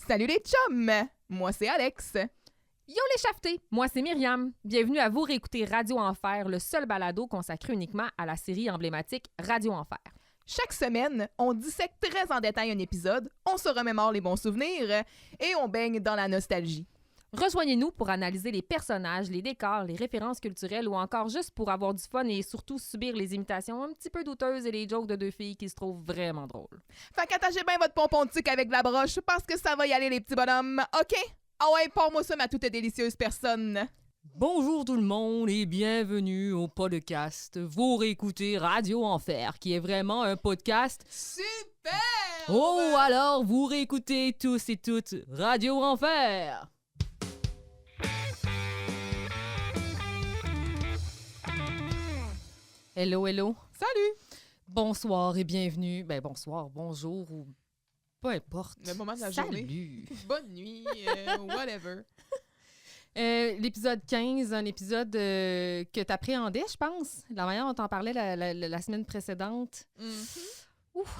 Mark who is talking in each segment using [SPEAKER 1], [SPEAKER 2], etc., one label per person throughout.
[SPEAKER 1] Salut les chums! Moi, c'est Alex.
[SPEAKER 2] Yo les chafetés! Moi, c'est Myriam. Bienvenue à vous réécouter Radio Enfer, le seul balado consacré uniquement à la série emblématique Radio Enfer.
[SPEAKER 1] Chaque semaine, on dissèque très en détail un épisode, on se remémore les bons souvenirs et on baigne dans la nostalgie.
[SPEAKER 2] Rejoignez-nous pour analyser les personnages, les décors, les références culturelles ou encore juste pour avoir du fun et surtout subir les imitations un petit peu douteuses et les jokes de deux filles qui se trouvent vraiment drôles.
[SPEAKER 1] Fait qu'attachez bien votre pompon de sucre avec la broche parce que ça va y aller les petits bonhommes, OK? Ah ouais, pour-moi ça, ma toute délicieuse personne.
[SPEAKER 2] Bonjour tout le monde et bienvenue au podcast. Vous réécoutez Radio Enfer, qui est vraiment un podcast
[SPEAKER 1] Super!
[SPEAKER 2] Oh, alors vous réécoutez tous et toutes Radio Enfer! Hello, hello.
[SPEAKER 1] Salut!
[SPEAKER 2] Bonsoir et bienvenue. Ben bonsoir, bonjour ou peu importe.
[SPEAKER 1] Le moment de la
[SPEAKER 2] Salut.
[SPEAKER 1] journée. Bonne nuit, whatever.
[SPEAKER 2] L'épisode 15, un épisode que t'appréhendais, je pense. La manière dont t'en parlais la semaine précédente. Ouf!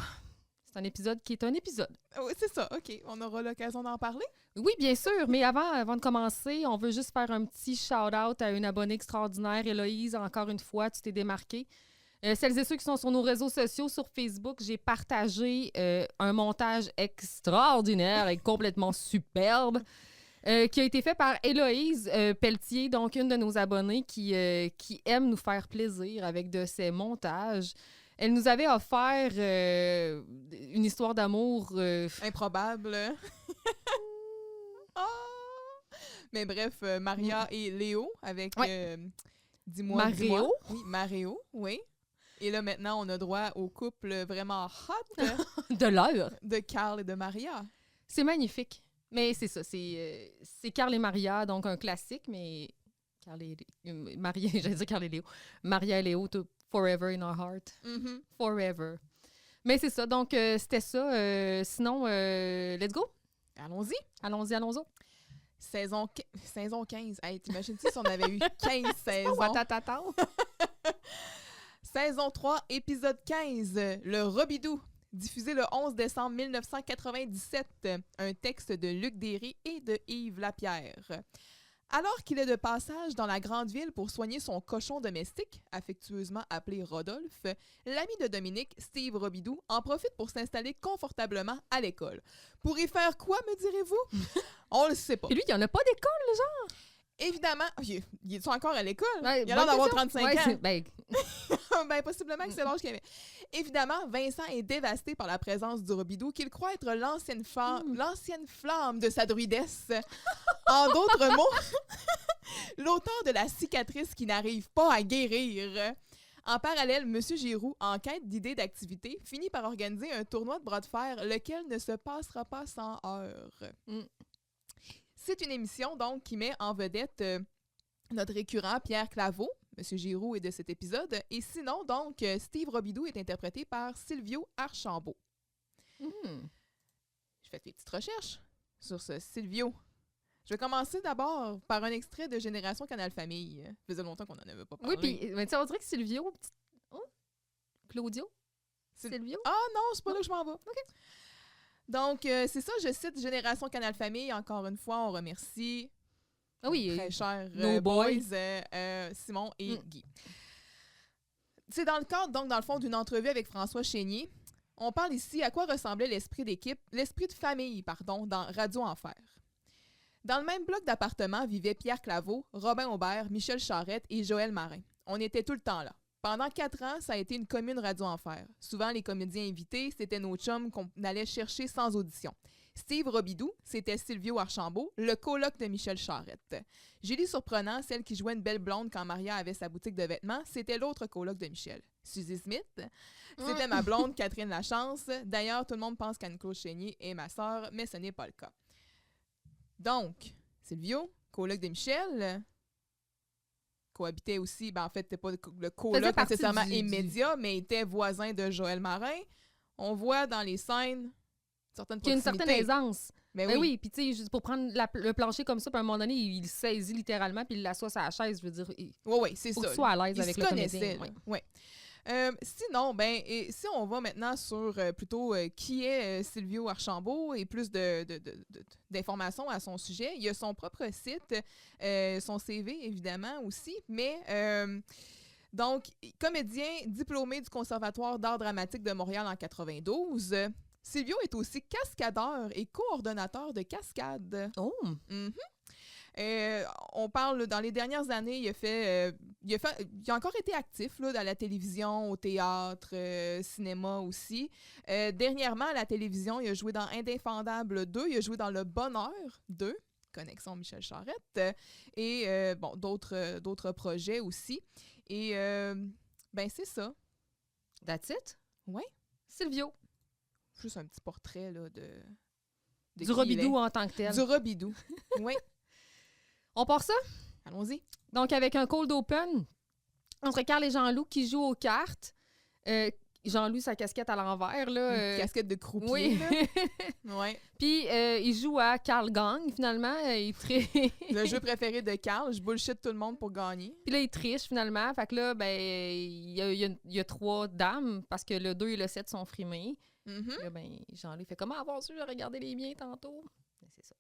[SPEAKER 2] C'est un épisode qui est un épisode.
[SPEAKER 1] Oui, c'est ça, OK. On aura l'occasion d'en parler.
[SPEAKER 2] Oui, bien sûr, mais avant de commencer, on veut juste faire un petit shout-out à une abonnée extraordinaire, Héloïse. Encore une fois, tu t'es démarquée. Celles et ceux qui sont sur nos réseaux sociaux, sur Facebook, j'ai partagé un montage extraordinaire et complètement superbe qui a été fait par Héloïse Pelletier, donc une de nos abonnées qui aime nous faire plaisir avec de ses montages. Elle nous avait offert une histoire d'amour...
[SPEAKER 1] Improbable. Ah! Mais bref, Maria et Léo avec Dis-moi.
[SPEAKER 2] Maréo?
[SPEAKER 1] Oui, Maréo, oui. Et là, maintenant, on a droit au couple vraiment hot
[SPEAKER 2] de l'heure.
[SPEAKER 1] de Carl et de Maria.
[SPEAKER 2] C'est magnifique. Mais c'est ça, c'est Carl et Maria, donc un classique, mais Maria, j'allais dire Carl et Léo. Maria et Léo, forever in our heart.
[SPEAKER 1] Mm-hmm.
[SPEAKER 2] Forever. Mais c'est ça, donc c'était ça. Sinon, let's go.
[SPEAKER 1] Allons-y.
[SPEAKER 2] Allons-y.
[SPEAKER 1] Saison 15. Hey, t'imagines-tu si on avait eu 15 saisons? Saison 3, épisode 15, Le Robidou, diffusé le 11 décembre 1997, un texte de Luc Derry et de Yves Lapierre. Alors qu'il est de passage dans la grande ville pour soigner son cochon domestique, affectueusement appelé Rodolphe, l'ami de Dominique, Steve Robidou, en profite pour s'installer confortablement à l'école. Pour y faire quoi, me direz-vous? On le sait pas.
[SPEAKER 2] Et lui, il n'y en a pas d'école, genre?
[SPEAKER 1] Évidemment, il est encore à l'école?
[SPEAKER 2] Ouais,
[SPEAKER 1] il a l'air d'avoir 35 ans.
[SPEAKER 2] Ben,
[SPEAKER 1] Possiblement que c'est l'âge qu'il avait. Évidemment, Vincent est dévasté par la présence du Robidou qu'il croit être l'ancienne flamme de sa druidesse. En d'autres mots, l'auteur de la cicatrice qui n'arrive pas à guérir. En parallèle, M. Giroux, en quête d'idées d'activités, finit par organiser un tournoi de bras de fer, lequel ne se passera pas sans heurts. C'est une émission, donc, qui met en vedette notre récurrent Pierre Claveau. M. Giroux est de cet épisode. Et sinon, donc, Steve Robidou est interprété par Silvio Archambault. J'ai fait des petites recherches sur ce Silvio. Je vais commencer d'abord par un extrait de Génération Canal Famille. Ça faisait longtemps qu'on n'en avait pas parlé.
[SPEAKER 2] Oui, puis on dirait que Silvio... Claudio? Silvio?
[SPEAKER 1] Ah non, c'est pas là que je m'en vais. OK. Donc, c'est ça, je cite Génération Canal Famille. Encore une fois, on remercie très chers boys, Simon et Guy. C'est dans le cadre, donc, dans le fond, d'une entrevue avec François Chénier. On parle ici à quoi ressemblait l'esprit de famille, dans Radio Enfer. Dans le même bloc d'appartements vivaient Pierre Claveau, Robin Aubert, Michel Charette et Joël Marin. On était tout le temps là. Pendant 4 ans, ça a été une commune Radio Enfer. Souvent, les comédiens invités, c'était nos chums qu'on allait chercher sans audition. Steve Robidou, c'était Silvio Archambault, le coloc de Michel Charette. Julie Surprenant, celle qui jouait une belle blonde quand Maria avait sa boutique de vêtements, c'était l'autre coloc de Michel. Suzy Smith, c'était ma blonde Catherine Lachance. D'ailleurs, tout le monde pense qu'Anne-Claude Chénier est ma sœur, mais ce n'est pas le cas. Donc, Silvio, coloc de Michel, cohabitait aussi, en fait, c'était pas le coloc nécessairement immédiat, mais était voisin de Joël Marin. On voit dans les scènes
[SPEAKER 2] qu'il y a une certaine aisance.
[SPEAKER 1] Mais
[SPEAKER 2] oui, puis tu sais, juste pour prendre le plancher comme ça, puis à un moment donné, il le saisit littéralement, puis il l'assoit sur la chaise, je veux dire.
[SPEAKER 1] Oui, c'est ça.
[SPEAKER 2] Faut qu'il soit à l'aise avec le comédien.
[SPEAKER 1] Oui. Sinon, si on va maintenant sur plutôt qui est Silvio Archambault et plus d'informations à son sujet, il y a son propre site, son CV évidemment aussi, mais donc, comédien diplômé du Conservatoire d'art dramatique de Montréal en 92, Silvio est aussi cascadeur et coordonnateur de cascade.
[SPEAKER 2] Oh!
[SPEAKER 1] On parle, dans les dernières années, il a encore été actif là, dans la télévision, au théâtre, cinéma aussi. Dernièrement, à la télévision, il a joué dans Indéfendable 2, il a joué dans Le Bonheur 2, Connexion Michel Charette, et d'autres projets aussi. Et c'est ça.
[SPEAKER 2] That's it?
[SPEAKER 1] Oui.
[SPEAKER 2] Silvio.
[SPEAKER 1] Juste un petit portrait là, de
[SPEAKER 2] du Robidoux en tant que tel.
[SPEAKER 1] Du Robidoux, oui.
[SPEAKER 2] On part ça?
[SPEAKER 1] Allons-y.
[SPEAKER 2] Donc, avec un cold open entre Carl et Jean-Loup qui jouent aux cartes. Jean-Loup, sa casquette à l'envers.
[SPEAKER 1] Une casquette de croupier.
[SPEAKER 2] Oui.
[SPEAKER 1] Ouais.
[SPEAKER 2] Puis, il joue à Carl Gang, finalement.
[SPEAKER 1] Le jeu préféré de Carl. Je bullshit tout le monde pour gagner.
[SPEAKER 2] Puis là, il triche, finalement. Fait que là, il y a 3 dames parce que le 2 et le 7 sont frimés.
[SPEAKER 1] Mm-hmm.
[SPEAKER 2] Là, Jean-Loup fait « Comment avoir su? J'ai regardé les miens tantôt. » C'est ça.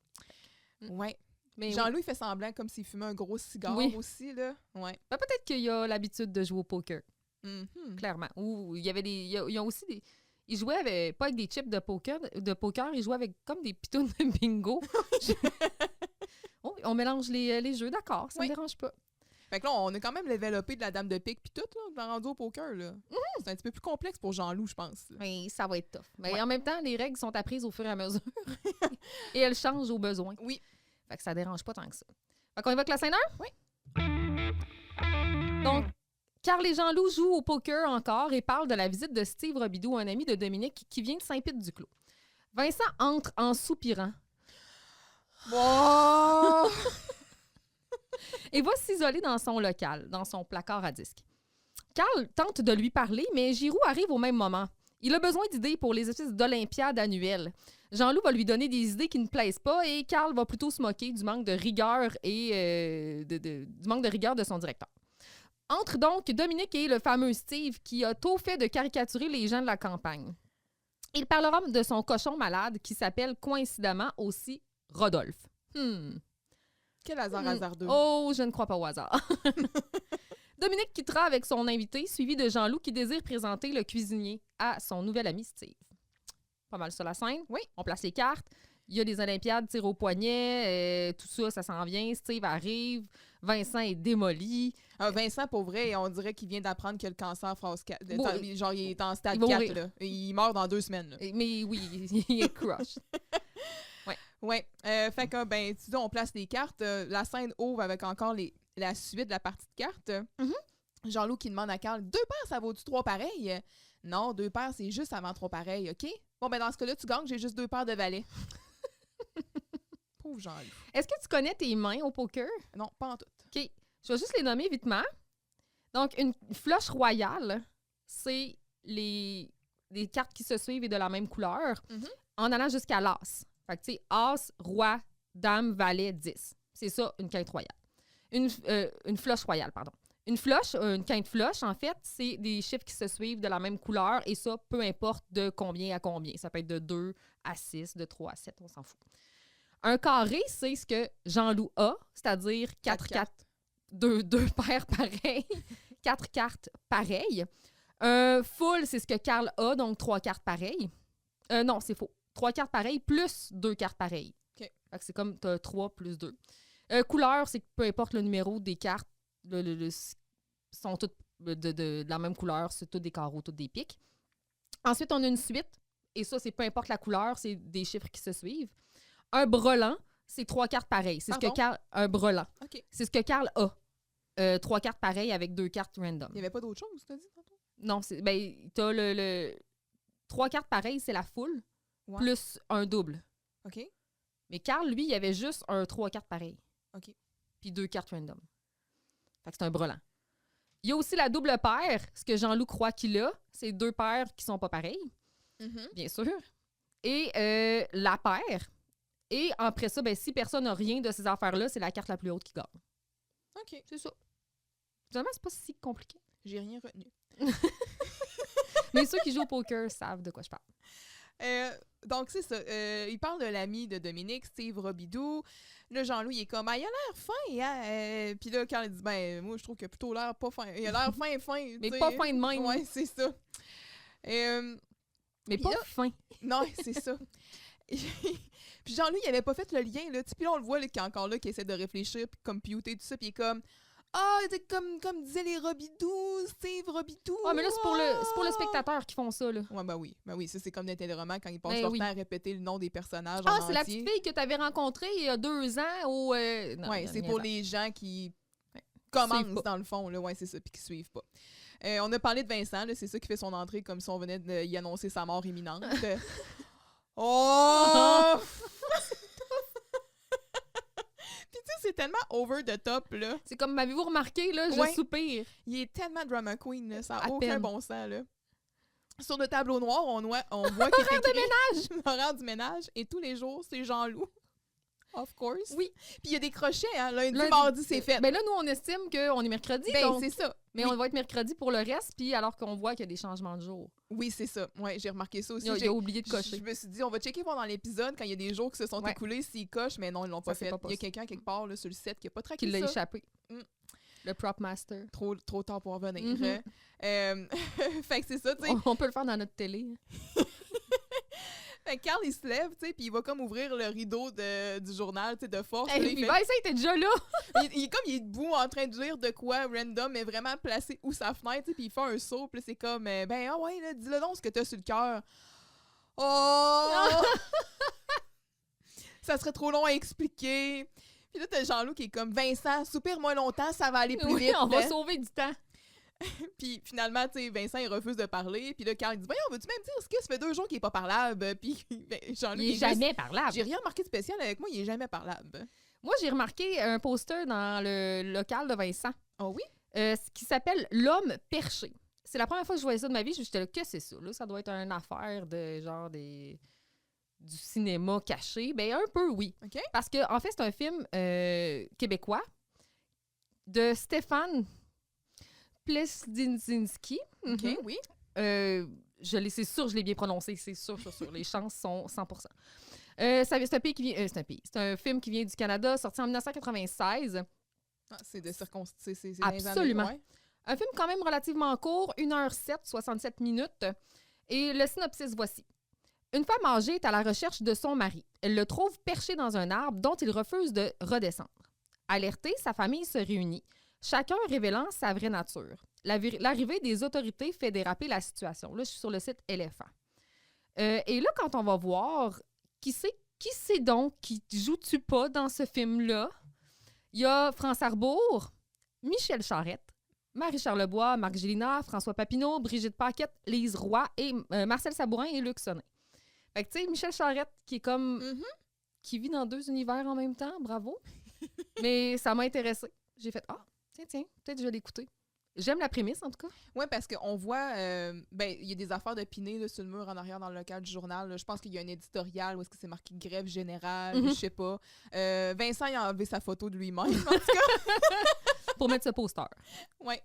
[SPEAKER 1] Ouais. Mais Jean-Loup, il fait semblant comme s'il fumait un gros cigare aussi, là. Ouais.
[SPEAKER 2] Peut-être qu'il a l'habitude de jouer au poker.
[SPEAKER 1] Mm-hmm.
[SPEAKER 2] Clairement. Ou il y avait ils ont aussi des... Ils jouaient pas avec des chips de poker, ils jouaient avec comme des pitounes de bingo. On mélange les jeux, d'accord, ça me dérange pas.
[SPEAKER 1] Fait que là, on a quand même développé de la dame de pique puis tout, là, rendu au poker, là. Mm-hmm. C'est un petit peu plus complexe pour Jean-Loup, je pense. Là.
[SPEAKER 2] Mais ça va être tough. Mais en même temps, les règles sont apprises au fur et à mesure. Et elles changent au besoin.
[SPEAKER 1] Oui.
[SPEAKER 2] Fait que ça dérange pas tant que ça. Fait qu'on évoque la scène 1?
[SPEAKER 1] Oui.
[SPEAKER 2] Donc, Carl et Jean-Loup jouent au poker encore et parlent de la visite de Steve Robidoux, un ami de Dominique qui vient de Saint-Pite-du-Clos. Vincent entre en soupirant.
[SPEAKER 1] Oh!
[SPEAKER 2] Et va s'isoler dans son local, dans son placard à disques. Carl tente de lui parler, mais Giroux arrive au même moment. Il a besoin d'idées pour les espèces d'Olympiades annuelles. Jean-Loup va lui donner des idées qui ne plaisent pas et Carl va plutôt se moquer du manque de rigueur et du manque de rigueur de son directeur. Entre donc Dominique et le fameux Steve qui a tôt fait de caricaturer les gens de la campagne. Il parlera de son cochon malade qui s'appelle coïncidemment aussi Rodolphe.
[SPEAKER 1] Quel hasardeux.
[SPEAKER 2] Oh, je ne crois pas au hasard. Dominique quittera avec son invité, suivi de Jean-Loup qui désire présenter le cuisinier à son nouvel ami Steve. Pas mal sur la scène.
[SPEAKER 1] Oui.
[SPEAKER 2] On place les cartes. Il y a des Olympiades, tir au poignet, tout ça, ça s'en vient. Steve arrive. Vincent est démoli.
[SPEAKER 1] Vincent, pour vrai, on dirait qu'il vient d'apprendre que le cancer phase 4. Genre, il est en stade
[SPEAKER 2] il
[SPEAKER 1] 4. Là. Il meurt dans 2 semaines. Là.
[SPEAKER 2] Mais oui, il est crush.
[SPEAKER 1] Ouais. Fait que, tu dis, on place les cartes. La scène ouvre avec encore la suite de la partie de cartes.
[SPEAKER 2] Mm-hmm.
[SPEAKER 1] Jean-Loup qui demande à Carl, 2 paires, ça vaut-tu 3 pareils? Non, 2 paires, c'est juste avant 3 pareils, OK? Bon, dans ce cas-là, tu gagnes, j'ai juste 2 paires de valets. Pauvre Jean-Loup.
[SPEAKER 2] Est-ce que tu connais tes mains au poker?
[SPEAKER 1] Non, pas en tout.
[SPEAKER 2] OK. Je vais juste les nommer vitement. Donc, une flush royale, c'est les cartes qui se suivent et de la même couleur, en allant jusqu'à l'as. Fait que, tu sais, as, roi, dame, valet, 10. C'est ça, une quinte royale. Une flush royale, pardon. Une quinte flush, en fait, c'est des chiffres qui se suivent de la même couleur et ça, peu importe de combien à combien. Ça peut être de 2 à 6, de 3 à 7, on s'en fout. Un carré, c'est ce que Jean-Loup a, c'est-à-dire 4 cartes. 2 paires pareilles. 4 cartes pareilles. Full, c'est ce que Carl a, donc 3 cartes pareilles. Non, c'est faux. 3 cartes pareilles plus 2 cartes pareilles.
[SPEAKER 1] Okay.
[SPEAKER 2] Fait que c'est comme 3 plus 2. Couleur, c'est que peu importe le numéro des cartes, sont toutes de la même couleur, c'est tous des carreaux, tous des piques. Ensuite, on a une suite, et ça, c'est peu importe la couleur, c'est des chiffres qui se suivent. Un brelan, c'est 3 cartes pareilles. C'est ce que Carl... Un brelan.
[SPEAKER 1] Okay. C'est
[SPEAKER 2] ce que Carl a. 3 cartes pareilles avec 2 cartes random.
[SPEAKER 1] Il n'y avait pas d'autre chose, tu as dit tantôt?
[SPEAKER 2] Non, t'as le 3 cartes pareilles, c'est la foule, plus un double.
[SPEAKER 1] OK.
[SPEAKER 2] Mais Carl, lui, il avait juste 3 cartes pareilles.
[SPEAKER 1] OK.
[SPEAKER 2] Puis 2 cartes random. Fait que c'est un brelan. Il y a aussi la double paire. Ce que Jean-Loup croit qu'il a, c'est 2 paires qui sont pas pareilles, bien sûr. Et la paire. Et après ça, si personne n'a rien de ces affaires-là, c'est la carte la plus haute qui gagne.
[SPEAKER 1] OK.
[SPEAKER 2] C'est ça. Finalement, c'est pas si compliqué.
[SPEAKER 1] J'ai rien retenu.
[SPEAKER 2] Mais ceux qui jouent au poker savent de quoi je parle.
[SPEAKER 1] Donc, c'est ça. Il parle de l'ami de Dominique, Steve Robidoux. Là, Jean-Loup, il est comme, il a l'air fin, hein? Puis là, Carl, il dit, ben, moi, je trouve qu'il a plutôt l'air pas fin. Il a l'air fin.
[SPEAKER 2] Mais pas fin de même.
[SPEAKER 1] Ouais, c'est ça.
[SPEAKER 2] Mais pas fin.
[SPEAKER 1] Non, c'est ça. Puis Jean-Loup, il avait pas fait le lien, là. Puis là, on le voit, là, qui est encore là, qui essaie de réfléchir, puis computer, tout ça, puis il est comme... c'est comme disaient les Robidoux, Steve Robidoux.
[SPEAKER 2] Ah, mais là, c'est pour le spectateur qui font ça, là.
[SPEAKER 1] Ouais, ben oui. Ça, c'est comme dans les téléromans quand ils passent leur temps à répéter le nom des personnages en
[SPEAKER 2] c'est
[SPEAKER 1] entier.
[SPEAKER 2] la petite fille que tu avais rencontrée il y a 2 ans au...
[SPEAKER 1] ouais, c'est pour les gens qui commencent, dans le fond, là. Ouais, c'est ça, puis qui suivent pas. On a parlé de Vincent, là. C'est ça qui fait son entrée comme si on venait d'y annoncer sa mort imminente. Oh! Puis tu sais, c'est tellement over the top, là.
[SPEAKER 2] C'est comme, m'avez-vous remarqué, là, je soupire.
[SPEAKER 1] Il est tellement drama queen, là, ça n'a aucun bon sens, là. Sur le tableau noir, on voit qu'il est écrit...
[SPEAKER 2] ménage!
[SPEAKER 1] L'horaire du ménage, et tous les jours, c'est Jean-Loup. Of course.
[SPEAKER 2] Oui.
[SPEAKER 1] Puis il y a des crochets, hein. Lundi, mardi, c'est fait.
[SPEAKER 2] Ben là, nous, on estime qu'on est mercredi, donc...
[SPEAKER 1] c'est ça.
[SPEAKER 2] Mais on va être mercredi pour le reste, puis alors qu'on voit qu'il y a des changements de jour.
[SPEAKER 1] Oui, c'est ça. Ouais, j'ai remarqué ça aussi.
[SPEAKER 2] Il a oublié de cocher.
[SPEAKER 1] Je me suis dit, on va checker voir dans l'épisode quand il y a des jours qui se sont écoulés s'ils cochent, mais non, ils l'ont pas fait. Il y a quelqu'un quelque part là, sur le set qui n'a pas traqué ça.
[SPEAKER 2] Qui l'a échappé. Le prop master.
[SPEAKER 1] Trop tard pour revenir. Fait que c'est ça, tu sais.
[SPEAKER 2] On peut le faire dans notre télé.
[SPEAKER 1] Fait que Carl, il se lève, tu sais, puis il va comme ouvrir le rideau du journal, tu sais, de force.
[SPEAKER 2] Puis ça, il était déjà là.
[SPEAKER 1] il est debout en train de lire de quoi random, mais vraiment placé où sa fenêtre, tu sais, puis il fait un saut, puis c'est comme, là, dis-le donc ce que t'as sur le cœur. Oh! Ça serait trop long à expliquer. Puis là, t'as Jean-Loup qui est comme, Vincent, soupire moins longtemps, ça va aller plus vite.
[SPEAKER 2] On va sauver du temps.
[SPEAKER 1] Puis finalement, tu sais, Vincent, il refuse de parler. Puis là, Carl, il dit, voyons, veux-tu même dire ce que ça fait 2 jours qu'il est pas parlable? Puis Jean-Loup,
[SPEAKER 2] il est jamais parlable.
[SPEAKER 1] J'ai rien remarqué de spécial avec moi, il est jamais parlable.
[SPEAKER 2] Moi, j'ai remarqué un poster dans le local de Vincent.
[SPEAKER 1] Oh oui?
[SPEAKER 2] Qui s'appelle L'homme perché. C'est la première fois que je voyais ça de ma vie. J'étais là, que c'est ça? Là, ça doit être une affaire de genre du cinéma caché. Ben un peu, oui.
[SPEAKER 1] Okay.
[SPEAKER 2] Parce que en fait, c'est un film québécois de Stéphane Plesdzinski.
[SPEAKER 1] OK, oui.
[SPEAKER 2] C'est sûr, je l'ai bien prononcé. C'est sûr. Les chances sont 100%. C'est un film qui vient du Canada, sorti en 1996.
[SPEAKER 1] C'est de circonstances.
[SPEAKER 2] Absolument. Un film quand même relativement court, 1h07, 67 minutes. Et le synopsis, voici. Une femme âgée est à la recherche de son mari. Elle le trouve perché dans un arbre dont il refuse de redescendre. Alertée, sa famille se réunit, chacun révélant sa vraie nature. L'arrivée des autorités fait déraper la situation. Là, je suis sur le site LFA. Et là, quand on va voir qui c'est donc qui joue-tu pas dans ce film-là, il y a France Arbour, Michel Charette, Marie-Charles Lebois, Marc Gélina, François Papineau, Brigitte Paquette, Lise Roy et Marcel Sabourin et Luc Sonnet. Fait que, tu sais, Michel Charette qui est comme... qui vit dans 2 univers en même temps, bravo. Mais ça m'a intéressée. J'ai fait, tiens, peut-être que je vais l'écouter. J'aime la prémisse, en tout cas.
[SPEAKER 1] Oui, parce qu'on voit, il y a des affaires de piné là, sur le mur en arrière dans le local du journal. Là. Je pense qu'il y a un éditorial où est-ce que c'est marqué grève générale, je sais pas. Vincent, il a enlevé sa photo de lui-même, en tout cas.
[SPEAKER 2] Pour mettre ce poster.
[SPEAKER 1] Oui.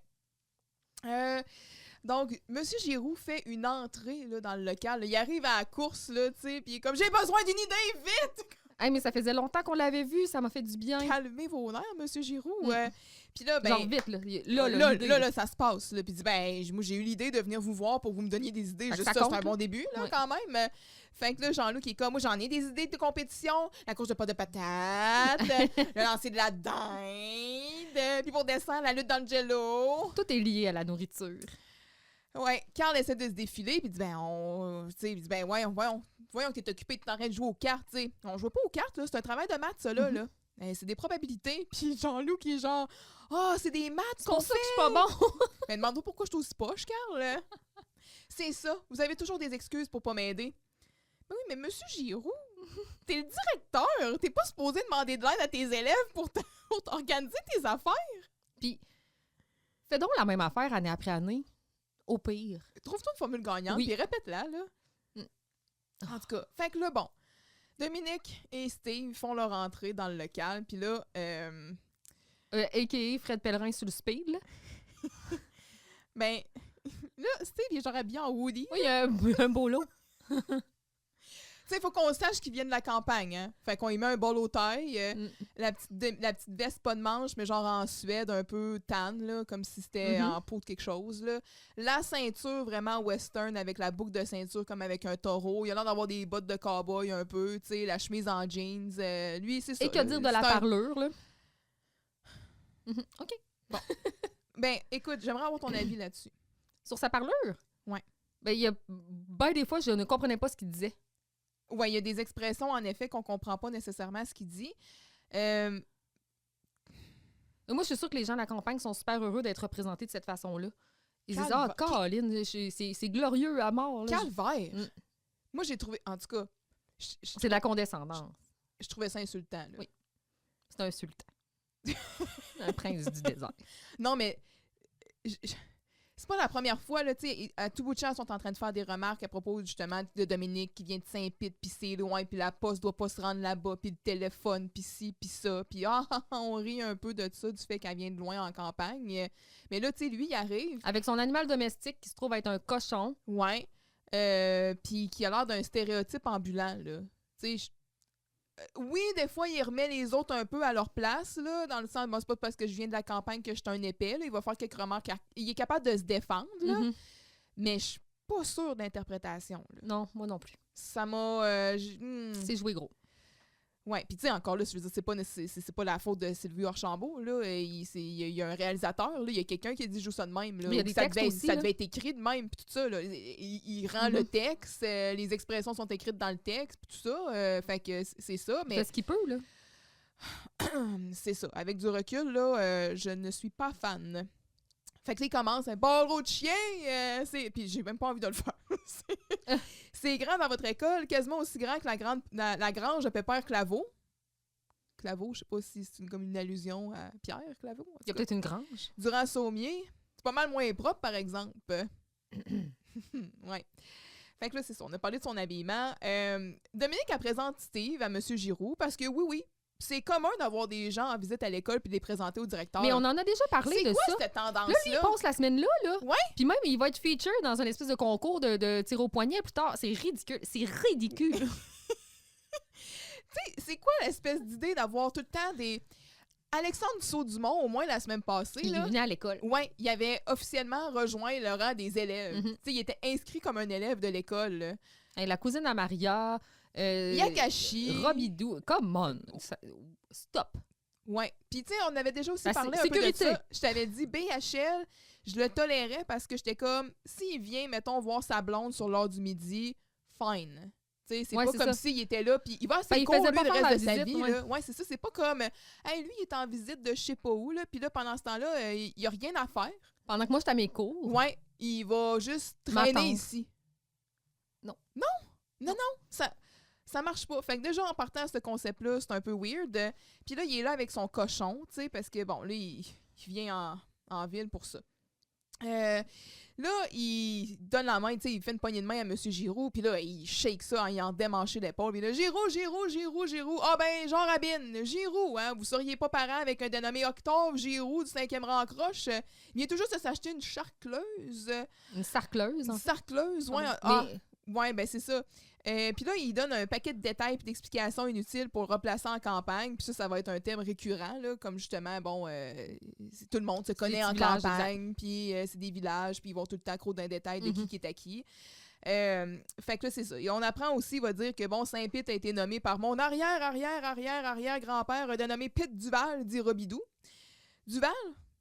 [SPEAKER 1] Donc, M. Giroux fait une entrée là, dans le local. Là. Il arrive à la course, là, tu sais, puis il est comme « J'ai besoin d'une idée, vite! »
[SPEAKER 2] Hey, mais ça faisait longtemps qu'on l'avait vu, ça m'a fait du bien.
[SPEAKER 1] Calmez vos nerfs, M. Giroux. Puis là,
[SPEAKER 2] genre vite, là.
[SPEAKER 1] Là, ça se passe. Là. Puis il dit, moi, j'ai eu l'idée de venir vous voir pour que vous me donnier des idées. Juste ça, c'est un bon début, là, quand même. Fait que là, Jean-Loup qui est comme, moi, j'en ai des idées de compétition. La course de pas de patates, le lancer de la dinde, puis pour descendre, la lutte dans le jello.
[SPEAKER 2] Tout est lié à la nourriture.
[SPEAKER 1] Ouais, Carl essaie de se défiler, puis il dit, voyons que t'es occupé, t'es en train de jouer aux cartes, tu sais. On joue pas aux cartes, là, c'est un travail de maths, ça, là. C'est des probabilités. Puis Jean-Loup qui est genre, c'est des maths qu'on fait.
[SPEAKER 2] C'est pour ça que je suis pas bon.
[SPEAKER 1] Mais demande-toi pourquoi je suis aussi poche, Carl. C'est ça, vous avez toujours des excuses pour pas m'aider. Ben oui, mais Monsieur Giroux, t'es le directeur, t'es pas supposé demander de l'aide à tes élèves pour t'organiser tes affaires.
[SPEAKER 2] Puis, fais donc la même affaire année après année. Au pire.
[SPEAKER 1] Trouve-toi une formule gagnante, puis répète-la, là. En tout cas, fait que là, bon, Dominique et Steve font leur entrée dans le local, puis là... A.k.a.
[SPEAKER 2] Fred Pellerin sur le speed, là.
[SPEAKER 1] Ben, Là, Steve, il est genre habillé en Woody.
[SPEAKER 2] Oui, il y a un beau lot.
[SPEAKER 1] Tu sais, il faut qu'on sache qu'il vient de la campagne, hein. Fait qu'on y met un bol au taille, la petite veste pas de manche, mais genre en Suède, un peu tan, là, comme si c'était en peau de quelque chose, là. La ceinture vraiment western avec la boucle de ceinture comme avec un taureau. Il a l'air d'avoir des bottes de cow-boy un peu, tu sais, la chemise en jeans. Lui, c'est ça.
[SPEAKER 2] Et que dire de la parlure, là? OK.
[SPEAKER 1] Bon. Ben, écoute, j'aimerais avoir ton avis là-dessus.
[SPEAKER 2] Sur sa parlure?
[SPEAKER 1] Ouais.
[SPEAKER 2] Ben, il y a des fois, je ne comprenais pas ce qu'il disait.
[SPEAKER 1] Ouais, il y a des expressions, en effet, qu'on comprend pas nécessairement ce qu'il dit.
[SPEAKER 2] Moi, je suis sûre que les gens de la campagne sont super heureux d'être représentés de cette façon-là. Ils disent « Ah, Caroline, c'est glorieux à mort. »
[SPEAKER 1] Calvaire! Moi, j'ai trouvé... En tout cas...
[SPEAKER 2] C'est de la condescendance.
[SPEAKER 1] Je trouvais ça insultant. Là.
[SPEAKER 2] Oui. C'est insultant. Un prince du désert.
[SPEAKER 1] Non, mais... C'est pas la première fois, là, tu sais, à tout bout de champ, ils sont en train de faire des remarques à propos, justement, de Dominique qui vient de Saint-Pite, puis c'est loin, puis la poste doit pas se rendre là-bas, puis le téléphone, puis ci, puis ça, puis on rit un peu de ça, du fait qu'elle vient de loin en campagne. Mais là, tu sais, lui, il arrive...
[SPEAKER 2] Avec son animal domestique qui se trouve être un cochon.
[SPEAKER 1] Ouais. Puis qui a l'air d'un stéréotype ambulant, là. Tu sais, oui, des fois, il remet les autres un peu à leur place, là, dans le sens, bon, c'est pas parce que je viens de la campagne que je suis un épais, là, il va faire quelques remarques. Il est capable de se défendre, là, mais je suis pas sûre d'interprétation. Là.
[SPEAKER 2] Non, moi non plus.
[SPEAKER 1] Ça m'a...
[SPEAKER 2] C'est joué gros.
[SPEAKER 1] Ouais, puis tu sais, encore là, je veux dire, c'est pas la faute de Sylvie Archambault, là. Il y a un réalisateur, là, il y a quelqu'un qui a dit « joue ça de même ». Là,
[SPEAKER 2] mais il y a des textes aussi,
[SPEAKER 1] ça devait être écrit de même, puis tout ça, là. Il rend le texte, les expressions sont écrites dans le texte, puis tout ça, fait que c'est ça, mais...
[SPEAKER 2] C'est ce qu'il peut, là.
[SPEAKER 1] C'est ça. Avec du recul, là, je ne suis pas fan. Fait que là, il commence un barreau de chien, puis j'ai même pas envie de le faire. C'est grand dans votre école, quasiment aussi grand que la grange de Pépère Claveau. Claveau, je sais pas si c'est comme une allusion à Pierre Claveau.
[SPEAKER 2] Il y a peut-être une grange.
[SPEAKER 1] Durand Saumier, c'est pas mal moins propre, par exemple. Ouais. Fait que là, c'est ça. On a parlé de son habillement. Dominique, elle présente Steve à M. Giroux parce que oui, c'est commun d'avoir des gens en visite à l'école puis de les présenter au directeur.
[SPEAKER 2] Mais on en a déjà parlé de ça.
[SPEAKER 1] C'est quoi cette tendance-là?
[SPEAKER 2] Là, lui, il passe la semaine là.
[SPEAKER 1] Ouais.
[SPEAKER 2] Puis même, il va être feature dans un espèce de concours de tir au poignet plus tard. C'est ridicule. C'est ridicule.
[SPEAKER 1] Tu sais, c'est quoi l'espèce d'idée d'avoir tout le temps des... Alexandre Dussault-Dumont, au moins la semaine passée,
[SPEAKER 2] il venait à l'école.
[SPEAKER 1] Ouais, il avait officiellement rejoint le rang des élèves. Tu sais, il était inscrit comme un élève de l'école.
[SPEAKER 2] Hey, la cousine à Maria...
[SPEAKER 1] Yakashi.
[SPEAKER 2] Robidou. Come on. Stop.
[SPEAKER 1] Ouais. Puis, tu sais, on avait déjà aussi parlé un peu de ça. Je t'avais dit, BHL, je le tolérais parce que j'étais comme, s'il vient, mettons, voir sa blonde sur l'heure du midi, fine. Tu sais, c'est pas comme s'il était là, puis il va assez court, lui, le reste de sa vie. Là. Ouais, c'est ça. C'est pas comme, hey, lui, il est en visite de je sais pas où, là, puis là, pendant ce temps-là, il y a rien à faire.
[SPEAKER 2] Pendant que moi, j'étais à mes cours.
[SPEAKER 1] Ouais, il va juste traîner ici. Non. Ça marche pas. Fait que déjà, en partant à ce concept-là, c'est un peu weird. Puis là, il est là avec son cochon, tu sais, parce que, bon, là, il vient en ville pour ça. Là, il donne la main, tu sais, il fait une poignée de main à M. Giroux, puis là, il shake ça en ayant démanché l'épaule. Puis là, Giroux. Ah ben, Jean Rabine, Giroux, hein, vous seriez pas parent avec un dénommé Octave Giroux du 5e rang croche. Il vient tout juste de s'acheter une charcleuse.
[SPEAKER 2] Une sarcleuse?
[SPEAKER 1] Une sarcleuse, ouais. Ouais, ben c'est ça. Puis là, il donne un paquet de détails et d'explications inutiles pour le replacer en campagne. Puis ça va être un thème récurrent, là, comme justement, bon, tout le monde se connaît en campagne, puis c'est des villages, puis ils vont tout le temps trop dans les détails de qui est à qui. Fait que là, c'est ça. Et on apprend aussi, il va dire que, bon, Saint-Pite a été nommé par mon arrière-grand-père dénommé Pete Duval, dit Robidou. Duval,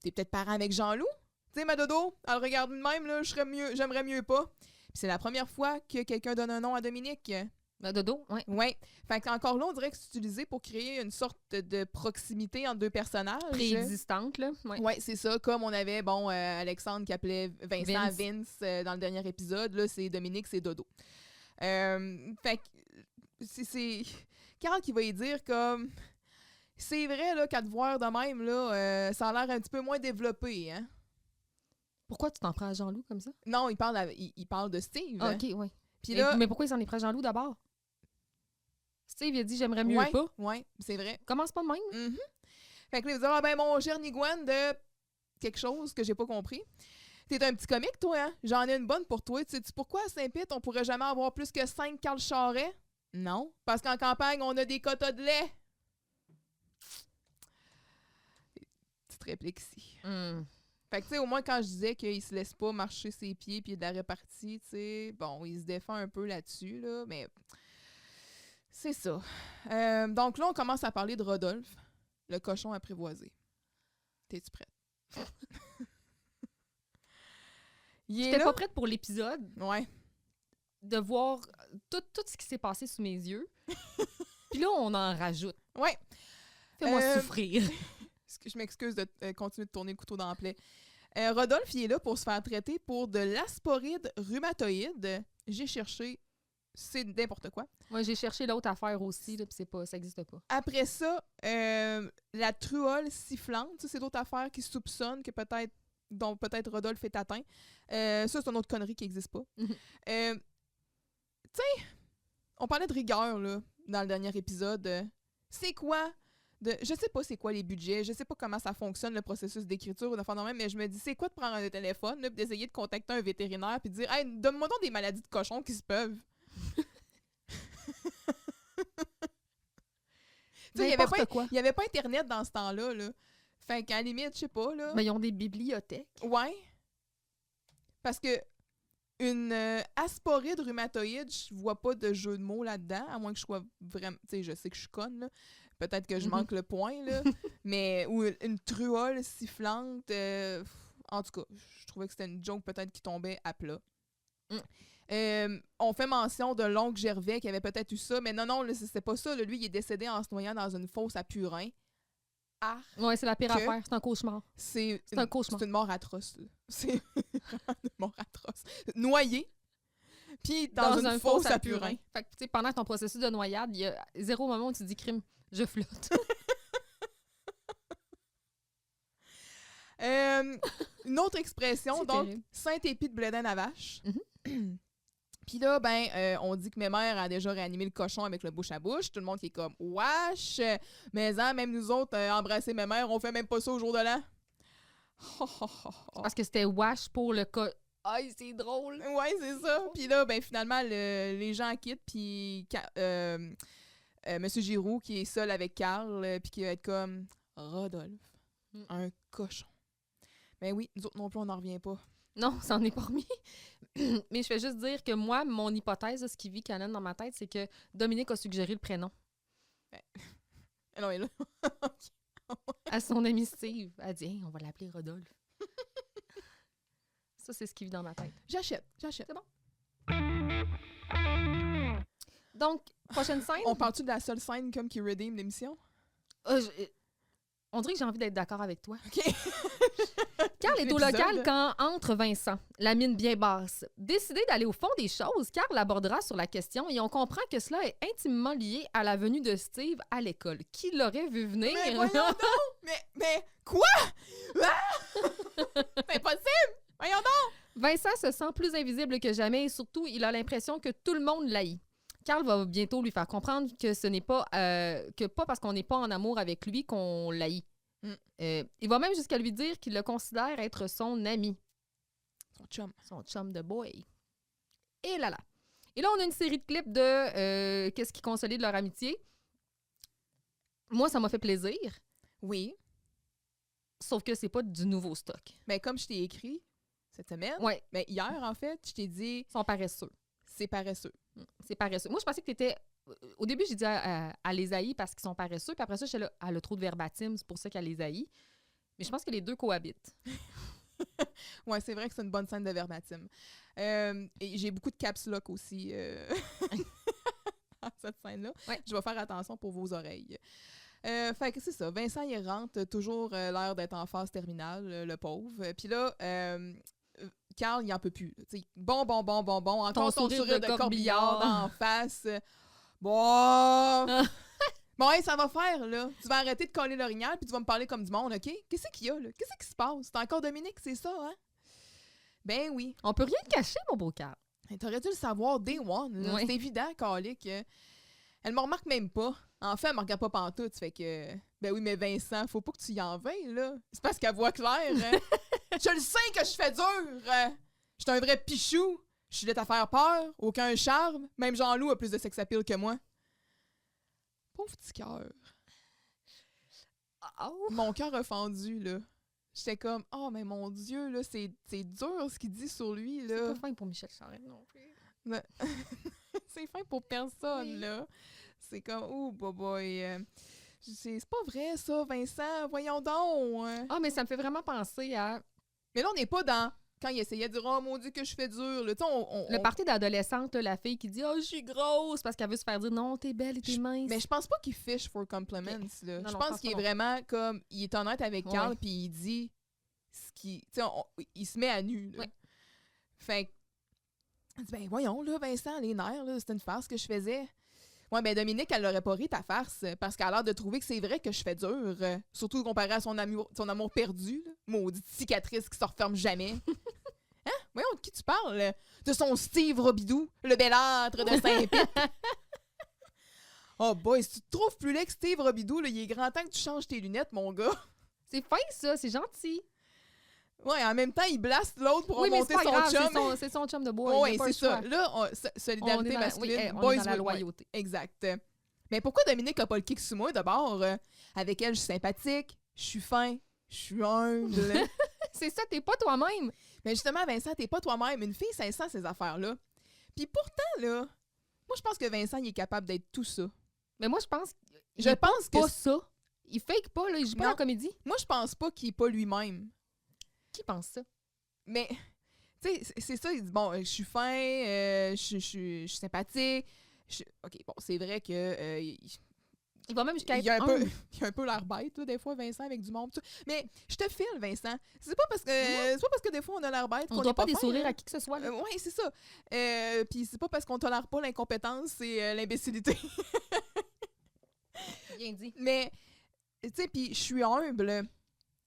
[SPEAKER 1] t'es peut-être parent avec Jean-Loup? Tu sais, ma dodo, elle regarde de même, là, j'aimerais mieux pas. Puis c'est la première fois que quelqu'un donne un nom à Dominique.
[SPEAKER 2] Dodo, oui.
[SPEAKER 1] Oui. Fait qu'encore là, on dirait que c'est utilisé pour créer une sorte de proximité entre deux personnages.
[SPEAKER 2] Préexistante, là.
[SPEAKER 1] Oui, c'est ça. Comme on avait, bon, Alexandre qui appelait Vincent Vince dans le dernier épisode. Là, c'est Dominique, c'est Dodo. Fait que c'est Carl qui va y dire comme... C'est vrai, là, qu'à te voir de même, là, ça a l'air un petit peu moins développé, hein?
[SPEAKER 2] Pourquoi tu t'en prends à Jean-Loup comme ça?
[SPEAKER 1] Non, il parle de Steve.
[SPEAKER 2] Ah, OK, oui.
[SPEAKER 1] Là,
[SPEAKER 2] mais pourquoi il s'en est pris à Jean-Loup d'abord? Steve, il a dit « j'aimerais mieux pas ».
[SPEAKER 1] Oui, c'est vrai.
[SPEAKER 2] Commence pas de même.
[SPEAKER 1] Fait que là, il va dire « Ah ben, mon Gernigouane de quelque chose que j'ai pas compris. » T'es un petit comique, toi, hein? J'en ai une bonne pour toi. Tu sais pourquoi à Saint-Pit, on pourrait jamais avoir plus que 5 Carl Charret? Non. Parce qu'en campagne, on a des quotas de lait. Petite réplique ici. Fait que, tu sais, au moins, quand je disais qu'il se laisse pas marcher ses pieds puis il y a de la répartie, tu sais, bon, il se défend un peu là-dessus, là, mais c'est ça. Donc là, on commence à parler de Rodolphe, le cochon apprivoisé. T'es-tu prête?
[SPEAKER 2] J'étais pas prête pour l'épisode.
[SPEAKER 1] Ouais.
[SPEAKER 2] De voir tout ce qui s'est passé sous mes yeux. Puis là, on en rajoute.
[SPEAKER 1] Ouais.
[SPEAKER 2] Fais-moi souffrir.
[SPEAKER 1] Je m'excuse de continuer de tourner le couteau dans la plaie. Rodolphe, il est là pour se faire traiter pour de l'asporide rhumatoïde. J'ai cherché, c'est n'importe quoi.
[SPEAKER 2] Moi, j'ai cherché l'autre affaire aussi, là, puis ça n'existe pas.
[SPEAKER 1] Après ça, la truole sifflante, c'est d'autres affaires qui soupçonnent que dont peut-être Rodolphe est atteint. Ça, c'est une autre connerie qui n'existe pas. Tu sais, on parlait de rigueur, là, dans le dernier épisode. C'est quoi? Je sais pas c'est quoi les budgets, je sais pas comment ça fonctionne le processus d'écriture ou d'affaires de même, mais je me dis c'est quoi de prendre un téléphone et d'essayer de contacter un vétérinaire puis de dire hey, donne-moi donc des maladies de cochons qui se peuvent. Il n'y avait pas Internet dans ce temps-là. Là. Fait qu'à la limite, je sais pas. Là.
[SPEAKER 2] Mais ils ont des bibliothèques.
[SPEAKER 1] Ouais. Parce que une asporide rhumatoïde, je vois pas de jeu de mots là-dedans, à moins que je sois vraiment... Tu sais, je sais que je suis conne, là. Peut-être que je manque le point, là. Mais... Ou une truole sifflante. En tout cas, je trouvais que c'était une joke peut-être qui tombait à plat. On fait mention de l'oncle Gervais qui avait peut-être eu ça, mais non, là, c'était pas ça. Là. Lui, il est décédé en se noyant dans une fosse à Purin.
[SPEAKER 2] Ouais, c'est la pire affaire. C'est un cauchemar.
[SPEAKER 1] C'est un cauchemar. C'est une mort atroce. Là. C'est une mort atroce. Noyé, puis dans une fosse à Purin.
[SPEAKER 2] Fait que, tu sais, pendant ton processus de noyade, il y a 0 moment où tu dis crime, je flotte.
[SPEAKER 1] Une autre expression, donc, Saint-Épi de Bledin à vache. Puis là, on dit que mes mères a déjà réanimé le cochon avec le bouche à bouche. Tout le monde qui est comme « Wesh! » Mais même nous autres, embrasser mes mères, on fait même pas ça au jour de l'an.
[SPEAKER 2] Parce que c'était wesh pour le cochon. Aïe, c'est drôle!
[SPEAKER 1] Ouais, c'est ça. Puis là, finalement, les gens quittent, puis Monsieur Giroux, qui est seul avec Carl, puis qui va être comme « Rodolphe, un cochon. » Ben oui, nous autres non plus, on n'en revient pas.
[SPEAKER 2] Non, ça n'en est pas remis. Mais je vais juste dire que moi, mon hypothèse, ce qui vit canon dans ma tête, c'est que Dominique a suggéré le prénom.
[SPEAKER 1] Non, mais là...
[SPEAKER 2] À son amie Steve. Elle a dit hey, on va l'appeler Rodolphe. Ça, c'est ce qui vit dans ma tête.
[SPEAKER 1] J'achète. C'est bon.
[SPEAKER 2] Donc, prochaine scène.
[SPEAKER 1] On parle-tu de la seule scène comme qui redeem l'émission?
[SPEAKER 2] On dirait que j'ai envie d'être d'accord avec toi.
[SPEAKER 1] OK.
[SPEAKER 2] Carl est au local quand entre Vincent, la mine bien basse. Décidé d'aller au fond des choses, Carl abordera sur la question et on comprend que cela est intimement lié à la venue de Steve à l'école. Qui l'aurait vu venir?
[SPEAKER 1] Mais voyons donc! Mais quoi? C'est impossible! Voyons donc!
[SPEAKER 2] Vincent se sent plus invisible que jamais et surtout, il a l'impression que tout le monde l'haït. Carl va bientôt lui faire comprendre que ce n'est pas que pas parce qu'on n'est pas en amour avec lui qu'on l'haït. Il va même jusqu'à lui dire qu'il le considère être son ami. Son chum de boy. Et là. Et là, on a une série de clips de qu'est-ce qui consolide leur amitié. Moi, ça m'a fait plaisir.
[SPEAKER 1] Oui.
[SPEAKER 2] Sauf que c'est pas du nouveau stock.
[SPEAKER 1] Mais comme je t'ai écrit cette semaine, mais hier, en fait, je t'ai dit...
[SPEAKER 2] Ils sont paresseux.
[SPEAKER 1] C'est paresseux.
[SPEAKER 2] C'est paresseux. Moi, je pensais que t'étais... Au début, j'ai dit elle les haït parce qu'ils sont paresseux. Puis après ça, j'étais là, elle a trop de verbatim, c'est pour ça qu'elle les haït. Mais je pense que les deux cohabitent.
[SPEAKER 1] Ouais, c'est vrai que c'est une bonne scène de verbatim. Et j'ai beaucoup de caps lock aussi à cette scène-là.
[SPEAKER 2] Ouais.
[SPEAKER 1] Je vais faire attention pour vos oreilles. Fait que c'est ça. Vincent, il rentre toujours l'air d'être en phase terminale, le pauvre. Puis là... Carl, il en peut plus. T'sais, bon. Encore ton sourire de corbillard en face. Bon, ça va faire, là. Tu vas arrêter de coller l'orignal puis tu vas me parler comme du monde, OK? Qu'est-ce qu'il y a, là? Qu'est-ce qui se passe? C'est encore Dominique, c'est ça, hein? Ben oui.
[SPEAKER 2] On peut rien cacher, mon beau Carl.
[SPEAKER 1] T'aurais dû le savoir day one, là. C'est évident, Calique. Elle me remarque même pas. En fait, elle me regarde pas pantoute. Fait que... Ben oui, mais Vincent, faut pas que tu y en veuilles, là. C'est parce qu'elle voit clair, hein? Je le sais que je fais dur. Je suis un vrai pichou. Je suis là à faire peur. Aucun charme. Même Jean-Loup a plus de sex appeal que moi. Pauvre petit cœur. Oh. Mon cœur a fendu, là. J'étais comme, oh, mais mon Dieu, là, c'est dur ce qu'il dit sur lui, là.
[SPEAKER 2] C'est pas fin pour Michel Charette non plus.
[SPEAKER 1] C'est fin pour personne, là. C'est comme, oh, boy. C'est pas vrai, ça, Vincent. Voyons donc.
[SPEAKER 2] Ah, mais ça me fait vraiment penser à...
[SPEAKER 1] Mais là, on n'est pas dans... Quand il essayait de dire « Oh mon Dieu, que je fais dur! »
[SPEAKER 2] Le party d'adolescente, la fille qui dit « Oh, je suis grosse! » parce qu'elle veut se faire dire « Non, t'es belle et t'es mince. »
[SPEAKER 1] Mais je pense pas qu'il fish for compliments. Okay. Là. Non, je pense qu'il est vraiment comme... Il est honnête avec Carl, puis il dit ce qui... Tu sais, il se met à nu. Là. Ouais. Fait que... Ben voyons, là, Vincent, les nerfs, là, c'était une farce que je faisais. Ouais, ben Dominique, elle l'aurait pas ri, ta farce, parce qu'elle a l'air de trouver que c'est vrai que je fais dur. Surtout comparé à son amour perdu. Là. Maudite cicatrice qui se referme jamais. Hein? Voyons, de qui tu parles? De son Steve Robidoux, le belâtre de Saint-Pit. Oh boy, si tu te trouves plus laid que Steve Robidoux, là, il est grand temps que tu changes tes lunettes, mon gars.
[SPEAKER 2] C'est fin, ça, c'est gentil.
[SPEAKER 1] Ouais, en même temps, il blaste l'autre pour remonter son chum.
[SPEAKER 2] C'est son chum de bois.
[SPEAKER 1] Oui, c'est ça. Là, solidarité masculine, boys
[SPEAKER 2] dans la loyauté.
[SPEAKER 1] Exact. Mais pourquoi Dominique n'a pas le kick sur moi, d'abord? Avec elle, je suis sympathique, je suis fin, je suis humble.
[SPEAKER 2] C'est ça, t'es pas toi-même.
[SPEAKER 1] Mais justement, Vincent, t'es pas toi-même. Une fille, ça sent ces affaires-là. Puis pourtant, là, moi, je pense que Vincent, il est capable d'être tout ça.
[SPEAKER 2] Mais moi, je pense
[SPEAKER 1] que
[SPEAKER 2] pas ça. Il fake pas, là. Il joue pas en comédie.
[SPEAKER 1] Moi, je pense pas qu'il est pas lui-même.
[SPEAKER 2] Qui pense ça?
[SPEAKER 1] Mais, tu sais, c'est ça. Il dit, bon, je suis fin, je suis sympathique. OK, bon, c'est vrai que...
[SPEAKER 2] il va même jusqu'à être
[SPEAKER 1] il a un peu l'air bête, là, des fois, Vincent, avec du monde. Mais je te file, Vincent. C'est pas parce que des fois, on a l'air bête qu'on
[SPEAKER 2] doit pas des
[SPEAKER 1] fin,
[SPEAKER 2] sourires à qui que ce soit.
[SPEAKER 1] Oui, c'est ça. Puis c'est pas parce qu'on tolère pas l'incompétence et l'imbécilité.
[SPEAKER 2] Bien dit.
[SPEAKER 1] Mais, tu sais, puis je suis humble.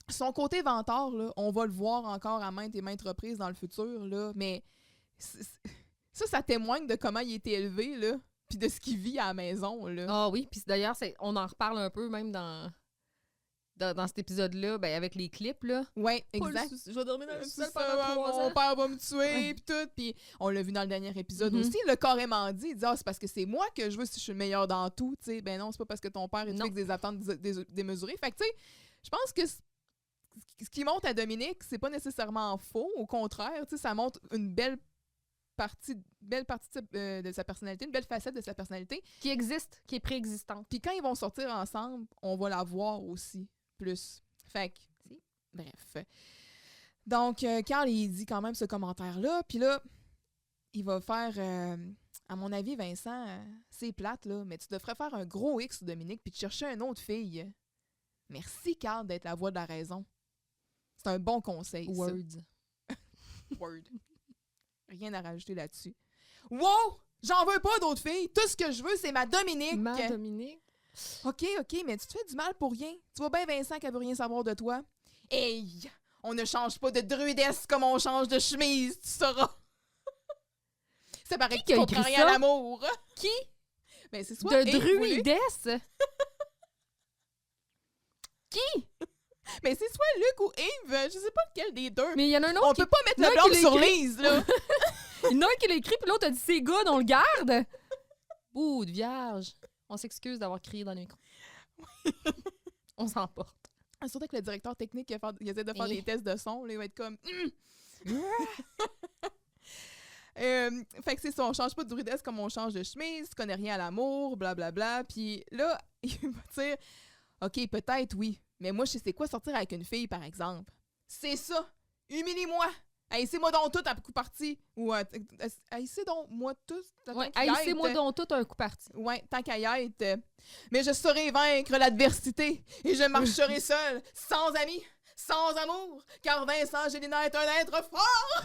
[SPEAKER 1] Son côté vantard, là, on va le voir encore à maintes et maintes reprises dans le futur, là, mais ça témoigne de comment il a été élevé, là, puis de ce qu'il vit à la maison, là.
[SPEAKER 2] Ah oui, puis d'ailleurs, on en reparle un peu même dans cet épisode-là, ben avec les clips, là.
[SPEAKER 1] Oui, exact.
[SPEAKER 2] Je vais dormir dans le sol pendant 3 ans.
[SPEAKER 1] Mon père va me tuer, puis tout, puis on l'a vu dans le dernier épisode aussi, il l'a carrément dit, il dit « Ah, c'est parce que c'est moi que je veux si je suis le meilleur dans tout, tu sais. Ben non, c'est pas parce que ton père est avec des attentes démesurées. » Fait que, tu sais, je pense que ce qui montre à Dominique, c'est pas nécessairement faux. Au contraire, ça montre une belle partie de sa personnalité, une belle facette de sa personnalité.
[SPEAKER 2] Qui existe, qui est préexistante.
[SPEAKER 1] Puis quand ils vont sortir ensemble, on va la voir aussi plus. Fait que, bref. Donc, Carl, il dit quand même ce commentaire-là. Puis là, il va faire... à mon avis, Vincent, c'est plate, là, mais tu devrais faire un gros X sur Dominique puis te chercher une autre fille. Merci, Carl, d'être la voix de la raison. C'est un bon conseil,
[SPEAKER 2] Words.
[SPEAKER 1] Word. Rien à rajouter là-dessus. Wow! J'en veux pas d'autres filles. Tout ce que je veux, c'est ma Dominique.
[SPEAKER 2] Ma Dominique?
[SPEAKER 1] OK, mais tu te fais du mal pour rien. Tu vois bien, Vincent, qu'elle veut rien savoir de toi. Hey! On ne change pas de druidesse comme on change de chemise, tu sauras. C'est pareil que tu comprends rien à l'amour.
[SPEAKER 2] Qui?
[SPEAKER 1] Ben, c'est soit
[SPEAKER 2] de druidesse? Qui?
[SPEAKER 1] Mais c'est soit Luc ou Yves, je sais pas lequel des deux.
[SPEAKER 2] Mais il y en a un autre.
[SPEAKER 1] On peut pas mettre le blanc sur Lise, là.
[SPEAKER 2] Il y en a un qui l'a écrit, puis l'autre a dit c'est good, on le garde. Ouh, de vierge. On s'excuse d'avoir crié dans le micro. On s'emporte.
[SPEAKER 1] Surtout que le directeur technique, il essaie de faire des tests de son, là, il va être comme. Fait que c'est ça, on change pas de druidesse comme on change de chemise, tu connais rien à l'amour, blablabla. Puis là, il va dire OK, peut-être, oui. Mais moi, je sais c'est quoi sortir avec une fille, par exemple. C'est ça. Humilie-moi. Haïssez-moi donc tout à coup parti. Ou haïssez donc moi tout.
[SPEAKER 2] Ouais, haïssez-moi donc tout un coup parti.
[SPEAKER 1] Ouais, tant qu'à y être. Mais je saurai vaincre l'adversité et je marcherai seule, sans amis, sans amour, car Vincent Gélina est un être fort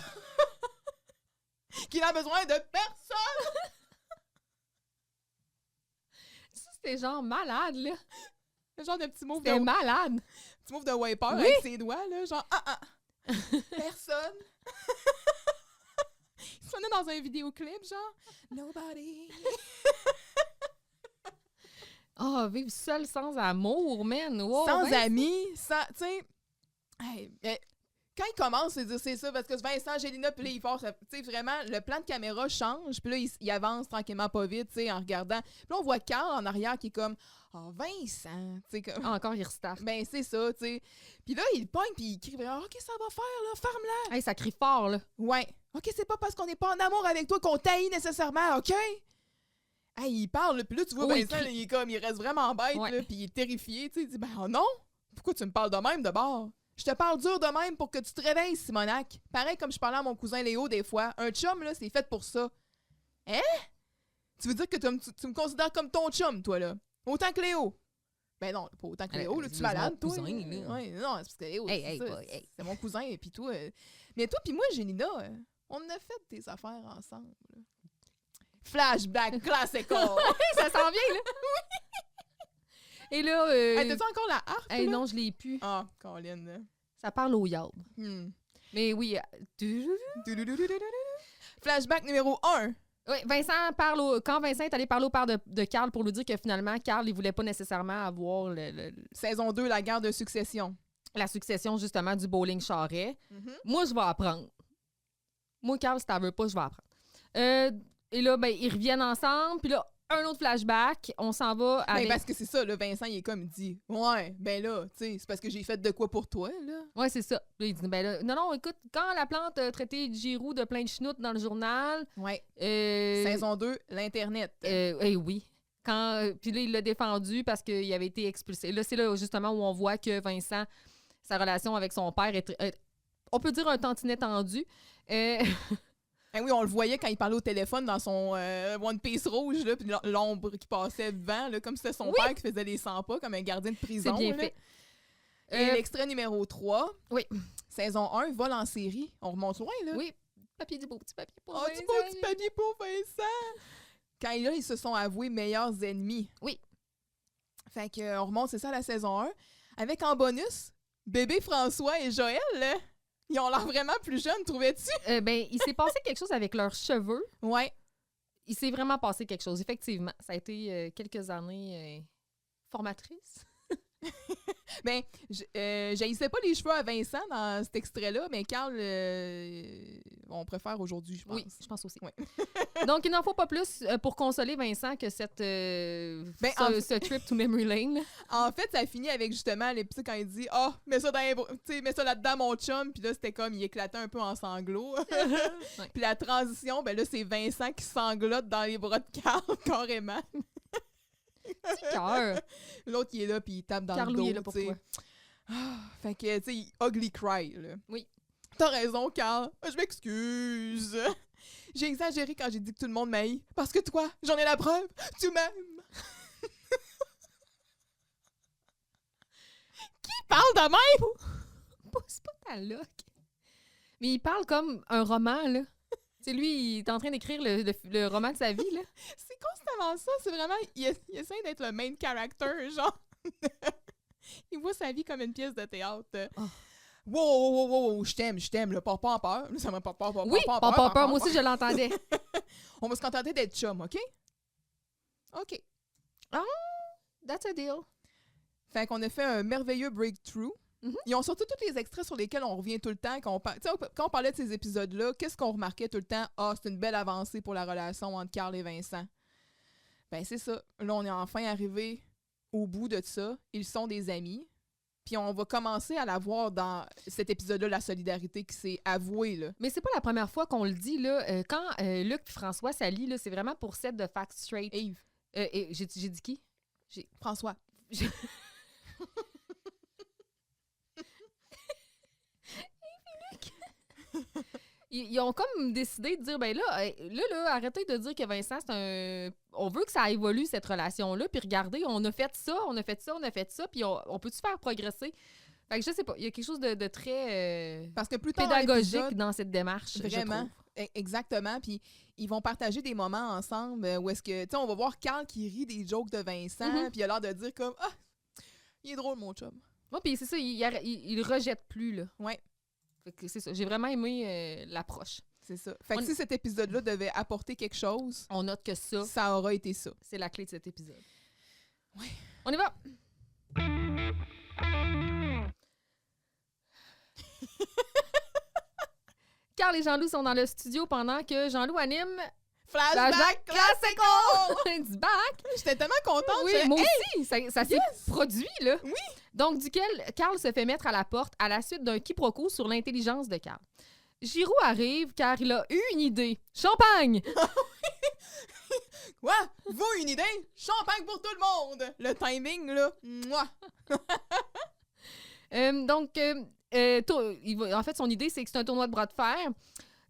[SPEAKER 1] qui n'a besoin de personne.
[SPEAKER 2] Ça, c'était genre malade, là.
[SPEAKER 1] Genre de petit move
[SPEAKER 2] de malade.
[SPEAKER 1] Petit move de wiper avec ses doigts, là. Genre, personne. Il se dans un vidéoclip, genre, nobody.
[SPEAKER 2] Oh, vivre seul sans amour, man. Wow,
[SPEAKER 1] sans amis, sans, tu sais. quand il commence à dire c'est ça, parce que Vincent, Angelina, puis là, il force, tu sais, vraiment, le plan de caméra change, puis là, il avance tranquillement pas vite, tu sais, en regardant. Puis là, on voit Carl en arrière qui est comme, oh, Vincent, tu sais, comme.
[SPEAKER 2] Encore, il restart.
[SPEAKER 1] Ben, c'est ça, tu sais. Puis là, il pogne, puis il crie, OK, ça va faire, là, ferme-la.
[SPEAKER 2] Hey, ça crie fort, là.
[SPEAKER 1] Ouais. OK, c'est pas parce qu'on n'est pas en amour avec toi qu'on taillit nécessairement, OK? Hey, il parle, puis là, tu vois, Vincent, là, il reste vraiment bête, là, puis il est terrifié, tu sais, il dit, ben, oh non, pourquoi tu me parles de même, de bord? Je te parle dur de même pour que tu te réveilles, Simonac. Pareil comme je parlais à mon cousin Léo des fois. Un chum, là, c'est fait pour ça. Hein? Tu veux dire que tu me considères comme ton chum, toi, là? Autant que Léo. Ben non, pas autant que Léo, là, tu es malade, toi.
[SPEAKER 2] Cousin, là.
[SPEAKER 1] Ouais, non, c'est parce que Léo, c'est mon cousin, et puis toi... Mais toi puis moi, Génida, on a fait des affaires ensemble. Là. Flashback classical!
[SPEAKER 2] Ça s'en vient, là! Et là...
[SPEAKER 1] Hey, t'as-tu encore la harpe, là?
[SPEAKER 2] Non, je l'ai plus.
[SPEAKER 1] Ah, Colin.
[SPEAKER 2] Ça parle au yard. Mais oui...
[SPEAKER 1] Flashback numéro 1.
[SPEAKER 2] Oui, quand Vincent est allé parler au père de Carl pour lui dire que finalement, Carl, il voulait pas nécessairement avoir
[SPEAKER 1] Saison 2, la guerre de succession.
[SPEAKER 2] La succession, justement, du bowling charret. Moi, je vais apprendre. Moi, Carl, si t'en veux pas, je vais apprendre. Et là, ben, ils reviennent ensemble, puis là, un autre flashback, on s'en va avec...
[SPEAKER 1] Ben parce que c'est ça, là, Vincent, il est comme, il dit, ouais, ben là, tu sais, c'est parce que j'ai fait de quoi pour toi, là.
[SPEAKER 2] Ouais, c'est ça. Là, il dit, ben là, non, écoute, quand la plante a traité Giroud de plein de chenoutes dans le journal...
[SPEAKER 1] Ouais. Saison 2, l'Internet.
[SPEAKER 2] Oui. Puis là, il l'a défendu parce qu'il avait été expulsé. Là, c'est là, justement, où on voit que Vincent, sa relation avec son père est on peut dire un tantinet tendu.
[SPEAKER 1] Ben oui, on le voyait quand il parlait au téléphone dans son One Piece rouge, là, puis l'ombre qui passait devant, là, comme si c'était son père qui faisait les 100 pas, comme un gardien de prison.
[SPEAKER 2] C'est bien
[SPEAKER 1] là.
[SPEAKER 2] fait.
[SPEAKER 1] Et l'extrait numéro 3,
[SPEAKER 2] oui.
[SPEAKER 1] Saison 1, vol en série. On remonte loin, là.
[SPEAKER 2] Oui, du beau petit papier pour Vincent.
[SPEAKER 1] Du beau petit papier pour Vincent! Quand là, ils se sont avoués meilleurs ennemis.
[SPEAKER 2] Oui.
[SPEAKER 1] Fait qu'on remonte, c'est ça, la saison 1. Avec en bonus, bébé François et Joël, là. Ils ont l'air vraiment plus jeunes, trouvais-tu?
[SPEAKER 2] Ben, il s'est passé quelque chose avec leurs cheveux.
[SPEAKER 1] Ouais.
[SPEAKER 2] Il s'est vraiment passé quelque chose, effectivement. Ça a été quelques années formatrices.
[SPEAKER 1] Ben, j'haïssais pas les cheveux à Vincent dans cet extrait-là, mais Carl, on préfère aujourd'hui, je pense.
[SPEAKER 2] Oui, je pense aussi. Ouais. Donc, il n'en faut pas plus pour consoler Vincent que ce trip to memory lane.
[SPEAKER 1] En fait, ça finit avec justement l'épisode quand il dit « Ah, mets ça là-dedans, mon chum », puis là, c'était comme, il éclatait un peu en sanglots. Ouais. Puis la transition, ben là, c'est Vincent qui sanglote dans les bras de Carl, carrément.
[SPEAKER 2] Petit cœur.
[SPEAKER 1] L'autre, il est là, puis il tape dans le dos.
[SPEAKER 2] Carlou, il est là pour toi.
[SPEAKER 1] Fait que, tu sais, ugly cry, là.
[SPEAKER 2] Oui.
[SPEAKER 1] T'as raison, Carl. Je m'excuse. J'ai exagéré quand j'ai dit que tout le monde m'haït. Parce que toi, j'en ai la preuve. Tu m'aimes. Qui parle de même?
[SPEAKER 2] C'est pas ta loque. Mais il parle comme un roman, là. C'est lui, il est en train d'écrire le roman de sa vie, là.
[SPEAKER 1] C'est constamment ça. C'est vraiment... Il essaie d'être le main character, genre. Il voit sa vie comme une pièce de théâtre. Oh. Wow, je t'aime, là. Pas en peur. Ça m'a pas peur.
[SPEAKER 2] Oui, pas en peur. Moi aussi, je l'entendais.
[SPEAKER 1] On va se contenter d'être chum, OK? OK.
[SPEAKER 2] Ah, that's a deal.
[SPEAKER 1] Fait qu'on a fait un merveilleux breakthrough. Ils ont surtout tous les extraits sur lesquels on revient tout le temps. Quand on parlait de ces épisodes-là, qu'est-ce qu'on remarquait tout le temps? Ah, c'est une belle avancée pour la relation entre Carl et Vincent. Ben, c'est ça. Là, on est enfin arrivé au bout de ça. Ils sont des amis. Puis on va commencer à la voir dans cet épisode-là, la solidarité qui s'est avouée. Là.
[SPEAKER 2] Mais c'est pas la première fois qu'on le dit. Là. Quand Luc et François s'allient, là, c'est vraiment pour set de facts straight.
[SPEAKER 1] Yves.
[SPEAKER 2] J'ai dit qui?
[SPEAKER 1] François.
[SPEAKER 2] Ils ont comme décidé de dire, ben là, arrêtez de dire que Vincent, c'est un... On veut que ça évolue, cette relation-là, puis regardez, on a fait ça, puis on peut-tu faire progresser? Fait que je sais pas, il y a quelque chose de très
[SPEAKER 1] parce que plus tard
[SPEAKER 2] pédagogique dans cette démarche,
[SPEAKER 1] vraiment, exactement, puis ils vont partager des moments ensemble où est-ce que, tu sais, on va voir Carl qui rit des jokes de Vincent, puis il a l'air de dire comme, ah, il est drôle, mon chum.
[SPEAKER 2] Ouais, puis c'est ça, il rejette plus, là.
[SPEAKER 1] Ouais.
[SPEAKER 2] Fait que c'est ça. J'ai vraiment aimé l'approche.
[SPEAKER 1] C'est ça. Fait que si cet épisode-là devait apporter quelque chose,
[SPEAKER 2] on note que
[SPEAKER 1] ça aura été ça.
[SPEAKER 2] C'est la clé de cet épisode.
[SPEAKER 1] Ouais.
[SPEAKER 2] On y va! Carl et Jean-Loup sont dans le studio pendant que Jean-Loup anime
[SPEAKER 1] Flashback Classical!
[SPEAKER 2] It's back!
[SPEAKER 1] J'étais tellement contente.
[SPEAKER 2] Oui, moi aussi. Ça s'est produit, là.
[SPEAKER 1] Oui.
[SPEAKER 2] Donc, duquel Carl se fait mettre à la porte à la suite d'un quiproquo sur l'intelligence de Carl. Giroux arrive car il a eu une idée. Champagne!
[SPEAKER 1] Quoi? Vous, une idée? Champagne pour tout le monde! Le timing, là, moi.
[SPEAKER 2] En fait, son idée, c'est que c'est un tournoi de bras de fer.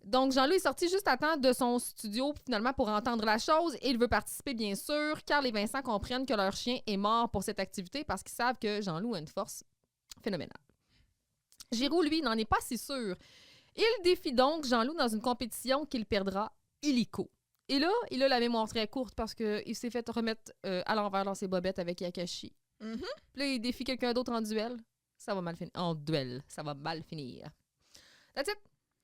[SPEAKER 2] Donc, Jean-Loup est sorti juste à temps de son studio, finalement, pour entendre la chose. Et il veut participer, bien sûr. Carl et Vincent comprennent que leur chien est mort pour cette activité parce qu'ils savent que Jean-Loup a une force phénoménale. Giroux, lui, n'en est pas si sûr. Il défie donc Jean-Loup dans une compétition qu'il perdra illico. Et là, il a la mémoire très courte parce qu'il s'est fait remettre à l'envers dans ses bobettes avec Yakashi.
[SPEAKER 1] Mm-hmm.
[SPEAKER 2] Puis là, il défie quelqu'un d'autre en duel. Ça va mal finir. En duel, ça va mal finir. That's it.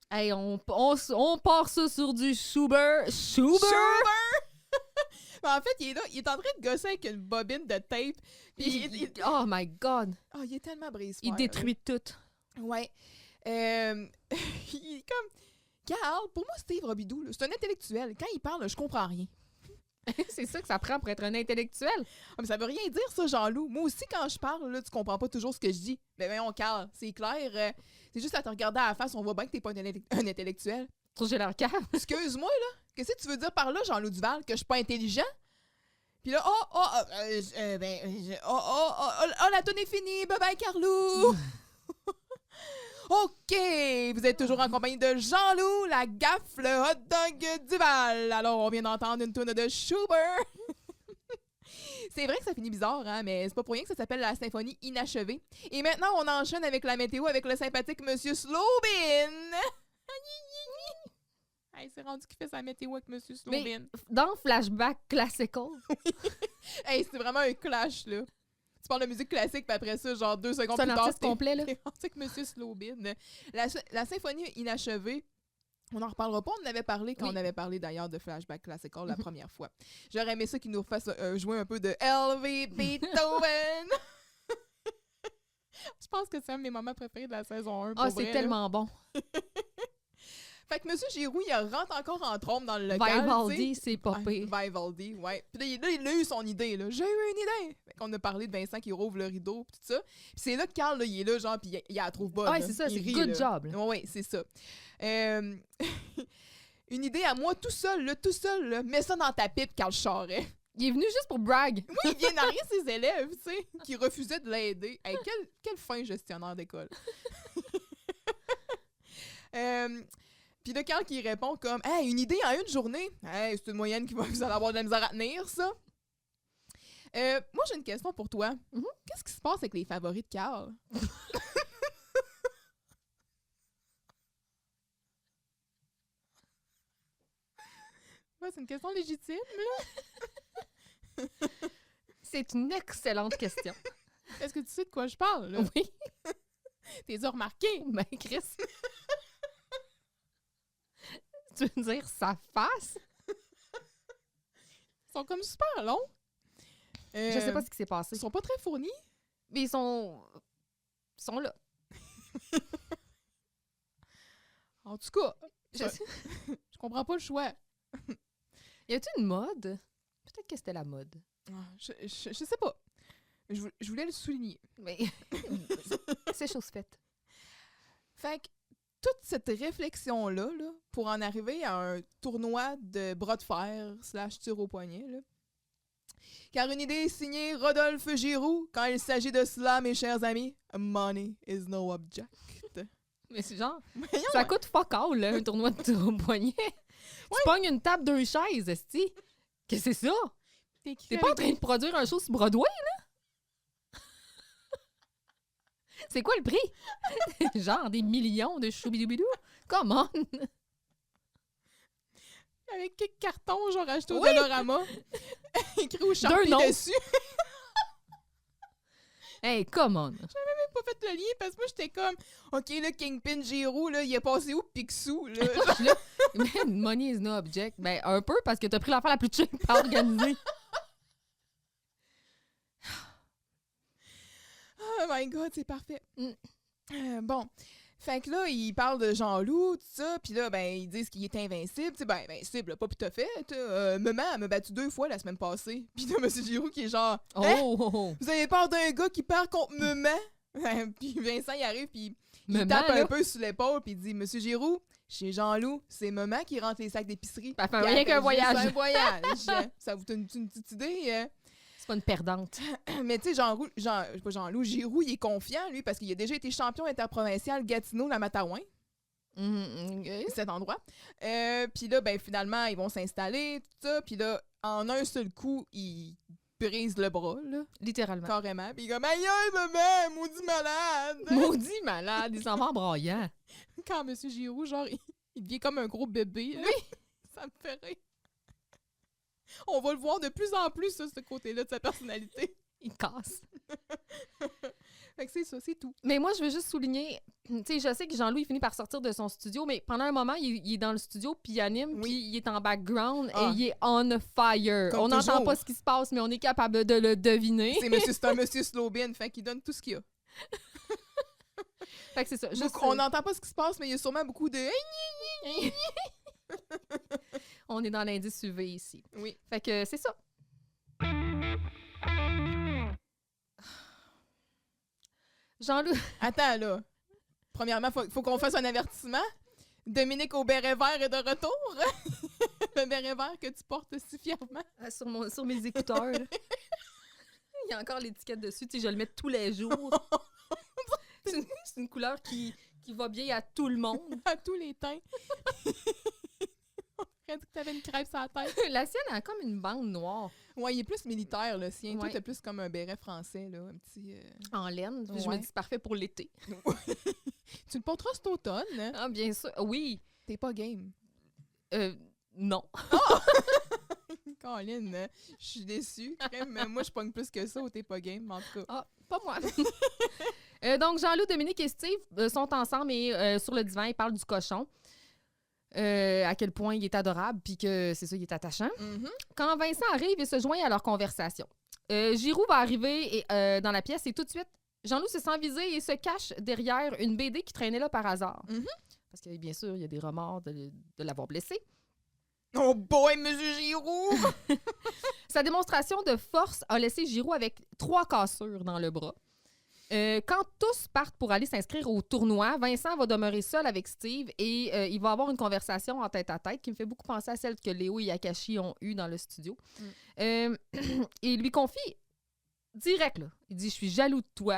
[SPEAKER 2] Hey, on part ça sur du Schubert.
[SPEAKER 1] En fait, il est en train de gosser avec une bobine de tape.
[SPEAKER 2] Oh my God.
[SPEAKER 1] Oh, il est tellement brisé.
[SPEAKER 2] Il détruit tout.
[SPEAKER 1] Ouais. Il est comme... Carl, pour moi, Steve Robidoux, c'est un intellectuel. Quand il parle, je comprends rien.
[SPEAKER 2] C'est ça que ça prend pour être un intellectuel.
[SPEAKER 1] Ah, mais ça veut rien dire, ça, Jean-Loup. Moi aussi, quand je parle, là, tu comprends pas toujours ce que je dis. Mais voyons, Carl, c'est clair. C'est juste à te regarder à la face, on voit bien que t'es pas un intellectuel.
[SPEAKER 2] Trop j'ai l'air calme.
[SPEAKER 1] Excuse-moi, là. Qu'est-ce que tu veux dire par là, Jean-Loup Duval? Que je suis pas intelligent? Puis là, la tonne est finie. Bye-bye, Carlou! OK! Vous êtes toujours en compagnie de Jean-Loup, la gaffe, le hot dog Duval. Alors, on vient d'entendre une tourne de Schubert. C'est vrai que ça finit bizarre, hein, mais c'est pas pour rien que ça s'appelle la symphonie inachevée. Et maintenant, on enchaîne avec la météo avec le sympathique Monsieur Slobin. Hey, c'est rendu qu'il fait sa météo avec Monsieur Slobin.
[SPEAKER 2] Mais dans Flashback Classical.
[SPEAKER 1] Hey, c'est vraiment un clash, là. Tu parles de musique classique, puis après ça, genre 2 secondes plus tard,
[SPEAKER 2] c'est un artiste complet, là.
[SPEAKER 1] C'est avec Monsieur Slobin. La symphonie inachevée, on n'en reparlera pas. On en avait parlé quand on avait parlé d'ailleurs de Flashback Classical la première fois. J'aurais aimé ça qu'il nous refasse jouer un peu de L.V. Beethoven. Je pense que c'est un de mes moments préférés de la saison 1.
[SPEAKER 2] Ah, c'est vrai, tellement bon.
[SPEAKER 1] Fait que M. Giroux, il rentre encore en trompe dans le local.
[SPEAKER 2] Vivaldi, c'est pas pire.
[SPEAKER 1] Vivaldi, ouais. Puis là, il a eu son idée, là. J'ai eu une idée! Fait qu'on a parlé de Vincent qui rouvre le rideau, pis tout ça. Puis c'est là que Carl, là, il est là, genre, pis il la trouve bonne.
[SPEAKER 2] Ouais, c'est ça, c'est good job.
[SPEAKER 1] Ouais, c'est ça. Une idée à moi, tout seul, là. Mets ça dans ta pipe, Carl Charret.
[SPEAKER 2] Il est venu juste pour brag.
[SPEAKER 1] Oui, il vient narrer ses élèves, tu sais, qui refusaient de l'aider. Hey, quel fin gestionnaire d'école. Puis là, Carl qui répond comme « Hey, une idée en une journée? Hey, c'est une moyenne qui va vous allez avoir de la misère à tenir, ça. » Moi, j'ai une question pour toi.
[SPEAKER 2] Mm-hmm.
[SPEAKER 1] Qu'est-ce qui se passe avec les favoris de Carl? Ouais, c'est une question légitime, là.
[SPEAKER 2] C'est une excellente question.
[SPEAKER 1] Est-ce que tu sais de quoi je parle, là?
[SPEAKER 2] Oui.
[SPEAKER 1] T'es remarqué?
[SPEAKER 2] Ben, Chris. Tu veux dire sa face?
[SPEAKER 1] Ils sont comme super longs.
[SPEAKER 2] Je sais pas ce qui s'est passé.
[SPEAKER 1] Ils sont pas très fournis.
[SPEAKER 2] Mais ils sont là.
[SPEAKER 1] En tout cas, je comprends pas le choix.
[SPEAKER 2] Y a-t-il une mode? Peut-être que c'était la mode.
[SPEAKER 1] Je sais pas. Je voulais le souligner.
[SPEAKER 2] Mais c'est chose faite.
[SPEAKER 1] Fait que toute cette réflexion-là, là, pour en arriver à un tournoi de bras de fer / tir au poignet, là. Car une idée est signée Rodolphe Giroux quand il s'agit de cela, mes chers amis. Money is no object.
[SPEAKER 2] Mais c'est genre, ça coûte fuck all, là, un tournoi de tir au poignet. Tu pognes une table, 2 chaises, esti. Qu'est-ce que c'est ça? T'es pas en train de produire un show sur Broadway, là? C'est quoi le prix? Genre des millions de choubidoubidou? Come on!
[SPEAKER 1] Avec quelques cartons, genre acheté au Dollarama. Écrit au Sharpie dessus.
[SPEAKER 2] Hey, come on!
[SPEAKER 1] J'avais même pas fait le lien parce que moi, j'étais comme, OK, là, Kingpin Giroux, là, il est passé où Picsou, là?
[SPEAKER 2] Man, money is no object. Ben, un peu parce que t'as pris l'affaire la plus cheap à organiser.
[SPEAKER 1] Oh my God, c'est parfait. Bon. Fait que là, ils parlent de Jean-Loup, tout ça, puis là, ben, ils disent qu'il est invincible. Tu sais, ben, invincible, pas tout à fait. Maman, elle m'a battu 2 fois la semaine passée. Puis là, M. Giroux qui est genre, vous avez peur d'un gars qui perd contre maman? Puis Vincent, il arrive, puis il tape un peu sur l'épaule, puis il dit, Monsieur Giroux, chez Jean-Loup, c'est maman qui rentre les sacs d'épicerie.
[SPEAKER 2] Ça fait rien qu'un voyage.
[SPEAKER 1] C'est un voyage. Ça vous donne une petite idée?
[SPEAKER 2] C'est pas une perdante.
[SPEAKER 1] Mais tu sais, Jean-Loup, Giroux, il est confiant, lui, parce qu'il a déjà été champion interprovincial Gatineau-la-Matawan. Cet endroit. Puis là, ben finalement, ils vont s'installer, tout ça. Puis là, en un seul coup, ils brisent le bras, là.
[SPEAKER 2] Littéralement.
[SPEAKER 1] Carrément. Puis il est comme, aïe, maman, maudit malade.
[SPEAKER 2] Maudit malade, il s'en va en braillant.
[SPEAKER 1] Quand M. Giroux, genre, il devient comme un gros bébé, là.
[SPEAKER 2] Oui.
[SPEAKER 1] Ça me fait rire. On va le voir de plus en plus, ça, ce côté-là de sa personnalité.
[SPEAKER 2] Il casse.
[SPEAKER 1] Fait que c'est ça, c'est tout.
[SPEAKER 2] Mais moi, je veux juste souligner, tu sais, je sais que Jean-Louis finit par sortir de son studio, mais pendant un moment, il est dans le studio, puis il anime, puis il est en background, et il est on fire. Comme on n'entend pas ce qui se passe, mais on est capable de le deviner.
[SPEAKER 1] C'est un monsieur Slobin, fait qu'il donne tout ce qu'il a.
[SPEAKER 2] Fait que c'est ça.
[SPEAKER 1] On n'entend pas ce qui se passe, mais il y a sûrement beaucoup de...
[SPEAKER 2] On est dans l'indice UV ici.
[SPEAKER 1] Oui.
[SPEAKER 2] Fait que c'est ça. Jean-Loup.
[SPEAKER 1] Attends, là. Premièrement, faut qu'on fasse un avertissement. Dominique au béret vert est de retour. Le béret vert que tu portes si fièrement.
[SPEAKER 2] Sur mes écouteurs. Il y a encore l'étiquette dessus. Tu sais, je le mets tous les jours. C'est une couleur qui va bien à tout le monde.
[SPEAKER 1] À tous les teints. On aurait dit que t'avais une crêpe sur la tête.
[SPEAKER 2] La sienne a comme une bande noire.
[SPEAKER 1] Ouais, il est plus militaire, le sien.
[SPEAKER 2] Ouais.
[SPEAKER 1] Toi, t'as plus comme un béret français, là. Un petit...
[SPEAKER 2] En laine.
[SPEAKER 1] Ouais.
[SPEAKER 2] Je me dis, c'est parfait pour l'été.
[SPEAKER 1] Tu le porteras cet automne, hein?
[SPEAKER 2] Ah, bien sûr. Oui.
[SPEAKER 1] T'es pas game.
[SPEAKER 2] Non.
[SPEAKER 1] Caroline, je suis déçue. Moi, je pogne plus que ça ou t'es pas game, en tout cas.
[SPEAKER 2] Ah, pas moi. Donc, Jean-Loup, Dominique et Steve sont ensemble et sur le divan, ils parlent du cochon. À quel point il est adorable, puis que c'est ça, il est attachant.
[SPEAKER 1] Mm-hmm.
[SPEAKER 2] Quand Vincent arrive, il se joint à leur conversation. Giroux va arriver dans la pièce et tout de suite, Jean-Loup se sent visé et se cache derrière une BD qui traînait là par hasard.
[SPEAKER 1] Mm-hmm.
[SPEAKER 2] Parce que, bien sûr, il y a des remords de l'avoir blessé.
[SPEAKER 1] Oh boy, Monsieur Giroux!
[SPEAKER 2] Sa démonstration de force a laissé Giroux avec 3 cassures dans le bras. Quand tous partent pour aller s'inscrire au tournoi, Vincent va demeurer seul avec Steve et il va avoir une conversation en tête-à-tête qui me fait beaucoup penser à celle que Léo et Yakashi ont eue dans le studio. Et il lui confie direct, là. Il dit « Je suis jaloux de toi. »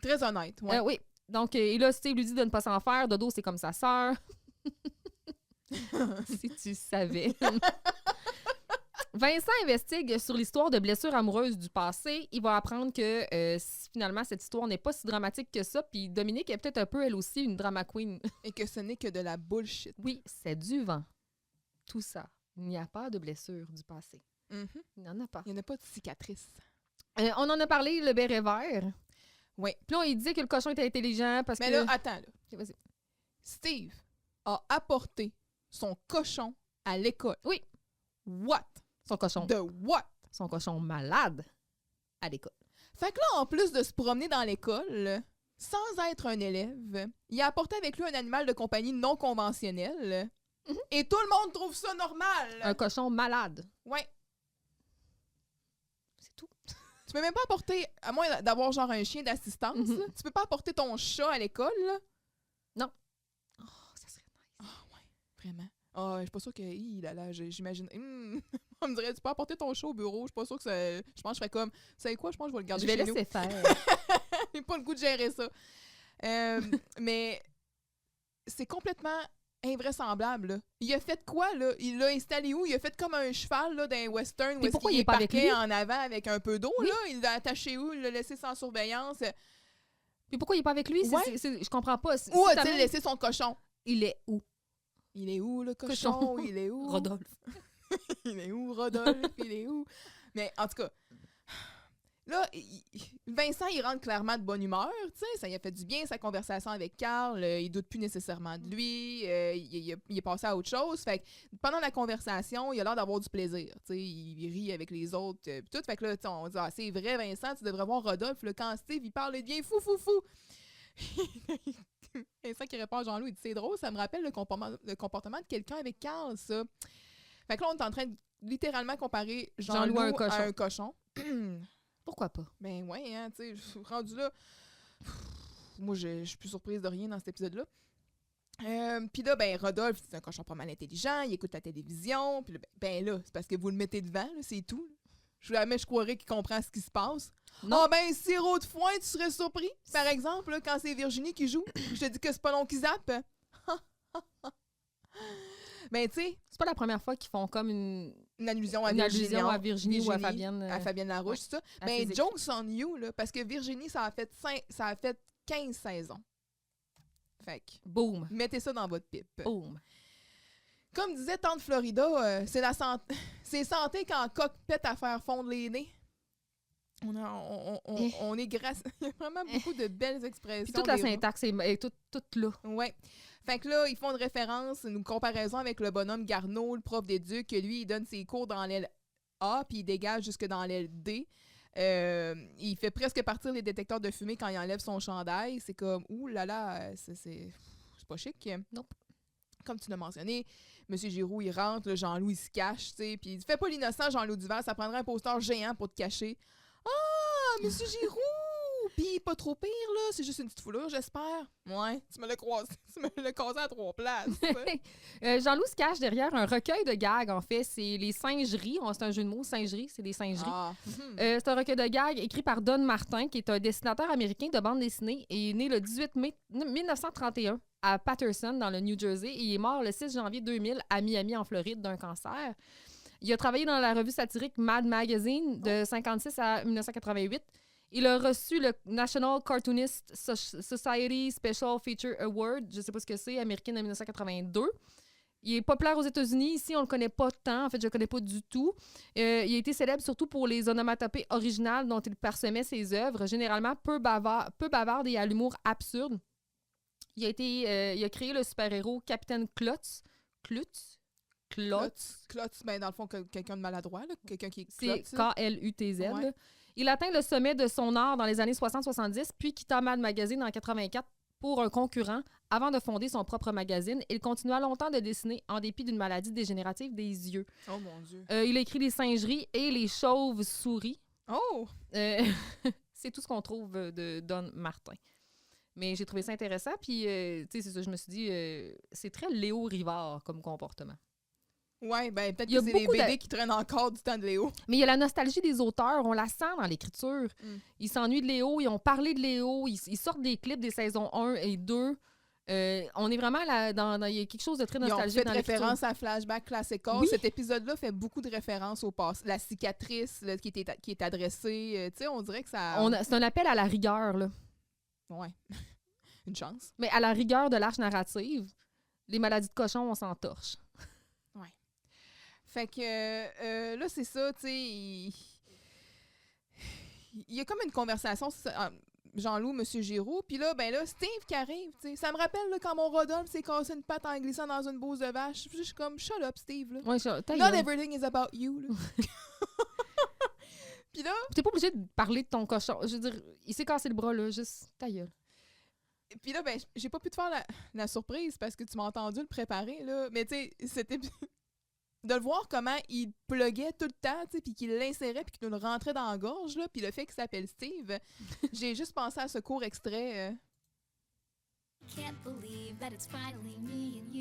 [SPEAKER 1] Très honnête, ouais.
[SPEAKER 2] Oui. Donc, et là, Steve lui dit de ne pas s'en faire. Dodo, c'est comme sa sœur. Si tu savais. Vincent investigue sur l'histoire de blessures amoureuses du passé. Il va apprendre que finalement, cette histoire n'est pas si dramatique que ça. Puis Dominique est peut-être un peu, elle aussi, une drama queen.
[SPEAKER 1] Et que ce n'est que de la bullshit.
[SPEAKER 2] Oui, c'est du vent. Tout ça. Il n'y a pas de blessures du passé.
[SPEAKER 1] Mm-hmm.
[SPEAKER 2] Il n'y en a pas.
[SPEAKER 1] Il n'y en a pas de cicatrices.
[SPEAKER 2] On en a parlé, le béret vert.
[SPEAKER 1] Oui.
[SPEAKER 2] Puis là, il disait que le cochon était intelligent parce que...
[SPEAKER 1] Mais là, attends. Là.
[SPEAKER 2] Okay, vas-y.
[SPEAKER 1] Steve a apporté son cochon à l'école.
[SPEAKER 2] Oui.
[SPEAKER 1] What?
[SPEAKER 2] Son cochon.
[SPEAKER 1] De what?
[SPEAKER 2] Son cochon malade à l'école.
[SPEAKER 1] Fait que là, en plus de se promener dans l'école, sans être un élève, il a apporté avec lui un animal de compagnie non conventionnel. Mm-hmm. Et tout le monde trouve ça normal.
[SPEAKER 2] Un cochon malade.
[SPEAKER 1] Ouais.
[SPEAKER 2] C'est tout.
[SPEAKER 1] Tu peux même pas apporter, à moins d'avoir genre un chien d'assistance,
[SPEAKER 2] Mm-hmm.
[SPEAKER 1] tu peux pas apporter ton chat à l'école, là?
[SPEAKER 2] Non. Oh, ça serait nice.
[SPEAKER 1] Ah, ouais. Vraiment. Ah, je suis pas sûre que... j'imagine... On me dirait, tu peux apporter ton chat au bureau. Je suis pas sûre que ça... Je pense que je ferais comme... Vous savez quoi? Je pense que je vais le garder chez nous.
[SPEAKER 2] Je vais laisser faire.
[SPEAKER 1] J'ai pas le goût de gérer ça. Mais c'est complètement invraisemblable, là. Il a fait quoi, là? Il l'a installé où? Il a fait comme un cheval, là, d'un western.
[SPEAKER 2] Mais pourquoi il est pas avec lui?
[SPEAKER 1] En avant avec un peu d'eau, oui. Là. Il l'a attaché où? Il l'a laissé sans surveillance.
[SPEAKER 2] Puis pourquoi il est pas avec lui?
[SPEAKER 1] Ouais.
[SPEAKER 2] Je comprends pas.
[SPEAKER 1] Où a-t-il laissé son cochon?
[SPEAKER 2] Il est où?
[SPEAKER 1] Il est où, le cochon? Il est où?
[SPEAKER 2] Rodolphe.
[SPEAKER 1] Il est où, Rodolphe? Il est où? Mais en tout cas, là, Vincent, il rentre clairement de bonne humeur. Tu sais, ça lui a fait du bien, sa conversation avec Carl. Il doute plus nécessairement de lui. Il est passé à autre chose. Fait que pendant la conversation, il a l'air d'avoir du plaisir. Tu sais, il rit avec les autres. Puis tout. Fait que là, on dit, ah, c'est vrai, Vincent, tu devrais voir Rodolphe. Là, quand Steve, il parle, il devient fou. Vincent qui répond à Jean-Loup, il dit « C'est drôle, ça me rappelle le comportement de quelqu'un avec Carl, ça. » Fait que là, on est en train de littéralement comparer Jean-Loup à un cochon.
[SPEAKER 2] Pourquoi pas?
[SPEAKER 1] Ben ouais, hein, tu sais, rendu là, moi, je suis plus surprise de rien dans cet épisode-là. Puis là, ben Rodolphe, c'est un cochon pas mal intelligent, il écoute la télévision, puis ben là, c'est parce que vous le mettez devant, là, c'est tout. Jamais je croirais qu'il comprend ce qui se passe. Non. Ah ben, sirop de foin, tu serais surpris, par exemple, là, quand c'est Virginie qui joue, je te dis que c'est pas long qu'ils zappent. Ben, tu sais...
[SPEAKER 2] C'est pas la première fois qu'ils font comme une
[SPEAKER 1] allusion à Virginie ou à Fabienne. À Fabienne Larouche, c'est ça. Ben, jokes on you, là, parce que Virginie, ça a fait 15 saisons. Fait que...
[SPEAKER 2] Boom.
[SPEAKER 1] Mettez ça dans votre pipe.
[SPEAKER 2] Boom.
[SPEAKER 1] Comme disait Tante Florida, c'est santé quand coq pète à faire fondre les nez. On est grâce... Il y a vraiment beaucoup de belles expressions.
[SPEAKER 2] Puis toute la syntaxe est toute là.
[SPEAKER 1] Ouais. Fait que là, ils font une comparaison avec le bonhomme Garneau, le prof d'éduc, que lui, il donne ses cours dans l'aile A, puis il dégage jusque dans l'aile D. Il fait presque partir les détecteurs de fumée quand il enlève son chandail. C'est comme, ouh là là, c'est pas chic.
[SPEAKER 2] Nope.
[SPEAKER 1] Comme tu l'as mentionné, M. Giroux, il rentre, Jean-Loup, il se cache, tu sais, puis il dit « Fais pas l'innocent, Jean-Loup Duval, ça prendrait un poster géant pour te cacher. » Ah, M. Giroux! Puis pas trop pire, là, c'est juste une petite foulure, j'espère. Ouais, tu me l'as cassé à 3 places.
[SPEAKER 2] Jean-Loup se cache derrière un recueil de gags, en fait. C'est les singeries. C'est un jeu de mots, singerie, c'est des singeries. Ah. C'est un recueil de gags écrit par Don Martin, qui est un dessinateur américain de bande dessinée et est né le 18 mai 1931 à Patterson, dans le New Jersey, et il est mort le 6 janvier 2000 à Miami, en Floride, d'un cancer. Il a travaillé dans la revue satirique Mad Magazine de 1956 à 1988. Il a reçu le National Cartoonist Society Special Feature Award, je ne sais pas ce que c'est, américaine en 1982. Il est populaire aux États-Unis. Ici, on ne le connaît pas tant. En fait, je ne le connais pas du tout. Il a été célèbre surtout pour les onomatopées originales dont il parsemait ses œuvres, généralement peu bavardes et à l'humour absurde. Il a créé le super-héros Capitaine Klotz. Klotz,
[SPEAKER 1] ben dans le fond, quelqu'un de maladroit, là. Quelqu'un qui est
[SPEAKER 2] Klotz. C'est K-L-U-T-Z. Ouais. Il atteint le sommet de son art dans les années 60-70, puis quitta Mad Magazine en 84 pour un concurrent avant de fonder son propre magazine. Il continua longtemps de dessiner en dépit d'une maladie dégénérative des yeux.
[SPEAKER 1] Oh mon Dieu.
[SPEAKER 2] Il a écrit les singeries et les chauves-souris.
[SPEAKER 1] Oh!
[SPEAKER 2] C'est tout ce qu'on trouve de Don Martin. Mais j'ai trouvé ça intéressant, puis tu sais, c'est ça, je me suis dit, c'est très Léo Rivard comme comportement.
[SPEAKER 1] Ouais, ben peut-être que c'est les BD qui traînent encore du temps de Léo.
[SPEAKER 2] Mais il y a la nostalgie des auteurs, on la sent dans l'écriture. Ils s'ennuient de Léo, ils ont parlé de Léo, ils sortent des clips des saisons 1 et 2. On est vraiment là il y a quelque chose de très nostalgique dans l'écriture.
[SPEAKER 1] Ils ont fait référence à Flashback Classical. Oui. Cet épisode-là fait beaucoup de références au passé. La cicatrice là, qui est adressée, tu sais, on dirait que ça...
[SPEAKER 2] C'est un appel à la rigueur, là.
[SPEAKER 1] Ouais. Une chance.
[SPEAKER 2] Mais à la rigueur de l'arche narrative, les maladies de cochon, on s'en torche.
[SPEAKER 1] Ouais. Fait que là, c'est ça, tu sais, il y a comme une conversation, Jean-Loup, M. Giroux, puis là, ben là, Steve qui arrive, tu sais. Ça me rappelle là, quand mon Rodolphe s'est cassé une patte en glissant dans une bouse de vache. Je suis comme, shut up, Steve, là.
[SPEAKER 2] Ouais,
[SPEAKER 1] Not everything is about you, là. Puis là...
[SPEAKER 2] T'es pas obligé de parler de ton cochon. Je veux dire, il s'est cassé le bras, là, juste ta gueule.
[SPEAKER 1] Puis là, ben, j'ai pas pu te faire la surprise parce que tu m'as entendu le préparer, là. Mais tu sais, c'était... de le voir comment il pluguait tout le temps, tu sais, puis qu'il l'insérait, puis qu'il nous le rentrait dans la gorge, là, puis le fait qu'il s'appelle Steve, j'ai juste pensé à ce court extrait.
[SPEAKER 3] Can't believe that it's finally me and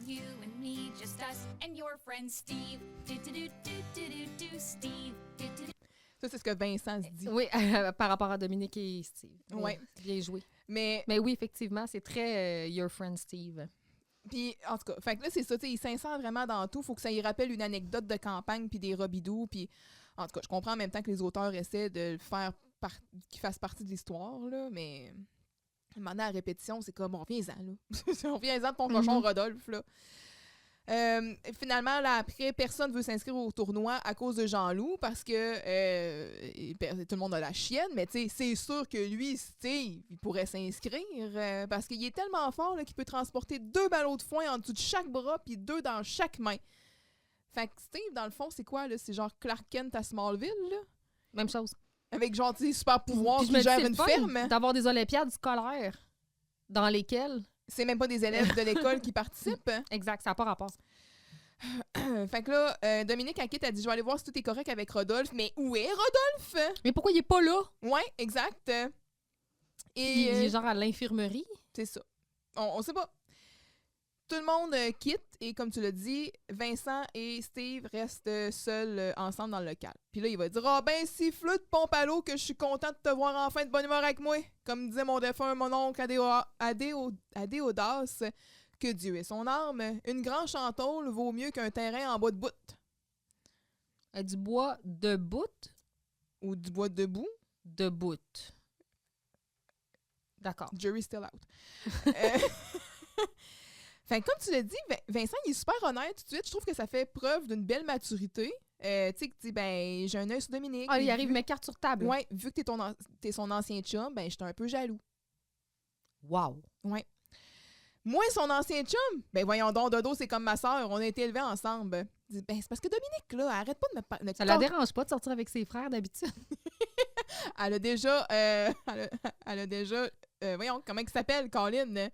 [SPEAKER 3] you and me, just us and your friend Steve. Steve.
[SPEAKER 1] Ça, c'est ce que Vincent se dit.
[SPEAKER 2] Oui, par rapport à Dominique et Steve.
[SPEAKER 1] Oui.
[SPEAKER 2] Bien joué.
[SPEAKER 1] Mais
[SPEAKER 2] oui, effectivement, c'est très Your Friend Steve.
[SPEAKER 1] Puis, en tout cas, fait que là, c'est ça, tu sais, il s'insère vraiment dans tout. Faut que ça y rappelle une anecdote de campagne puis des robidous. Puis, en tout cas, je comprends en même temps que les auteurs essaient de le faire qu'il fasse partie de l'histoire, là, mais demander à la répétition, c'est comme, on reviens-en, là. On revient-en de ton cochon Rodolphe, là. Finalement, là, après, personne ne veut s'inscrire au tournoi à cause de Jean-Loup parce que tout le monde a la chienne, mais c'est sûr que lui, il pourrait s'inscrire parce qu'il est tellement fort là, qu'il peut transporter 2 ballots de foin en dessous de chaque bras puis 2 dans chaque main. Fait que Steve, dans le fond, c'est quoi? Là? C'est genre Clark Kent à Smallville? Là?
[SPEAKER 2] Même chose.
[SPEAKER 1] Avec genre, super pouvoir qui gère une ferme.
[SPEAKER 2] D'avoir des olympiades scolaires Dans lesquels?
[SPEAKER 1] C'est même pas des élèves de l'école qui participent.
[SPEAKER 2] Exact, ça n'a pas rapport.
[SPEAKER 1] Fait que là, Dominique Anquette a dit « Je vais aller voir si tout est correct avec Rodolphe. » Mais où est Rodolphe?
[SPEAKER 2] Mais pourquoi il est pas là?
[SPEAKER 1] Ouais, exact.
[SPEAKER 2] Il est genre à l'infirmerie?
[SPEAKER 1] C'est ça. On sait pas. Tout le monde quitte et comme tu l'as dit, Vincent et Steve restent seuls ensemble dans le local. Puis là, il va dire « Ah ben, si flûte pompe à l'eau que je suis content de te voir enfin de bonne humeur avec moi. » Comme disait mon défunt, mon oncle Adéodas, que Dieu ait son âme. Une grande chanteuse vaut mieux qu'un terrain en bois de bout.
[SPEAKER 2] Du bois de bout?
[SPEAKER 1] Ou du bois debout.
[SPEAKER 2] De bout. D'accord.
[SPEAKER 1] Jury's still out. Fait que comme tu l'as dit, Vincent, il est super honnête tout de suite. Je trouve que ça fait preuve d'une belle maturité. Tu sais, qu'il dit, ben, j'ai un œil sur Dominique.
[SPEAKER 2] Ah, il arrive mes cartes sur table.
[SPEAKER 1] Ouais, vu que t'es son ancien chum, ben, j'étais un peu jaloux.
[SPEAKER 2] Wow.
[SPEAKER 1] Ouais. Moi, son ancien chum, ben, voyons donc, Dodo, c'est comme ma soeur, on a été élevés ensemble. Il dit, ben, c'est parce que Dominique, là, arrête pas de me parler.
[SPEAKER 2] Ça la dérange pas de sortir avec ses frères d'habitude?
[SPEAKER 1] Elle a déjà, voyons, comment il s'appelle, Colin?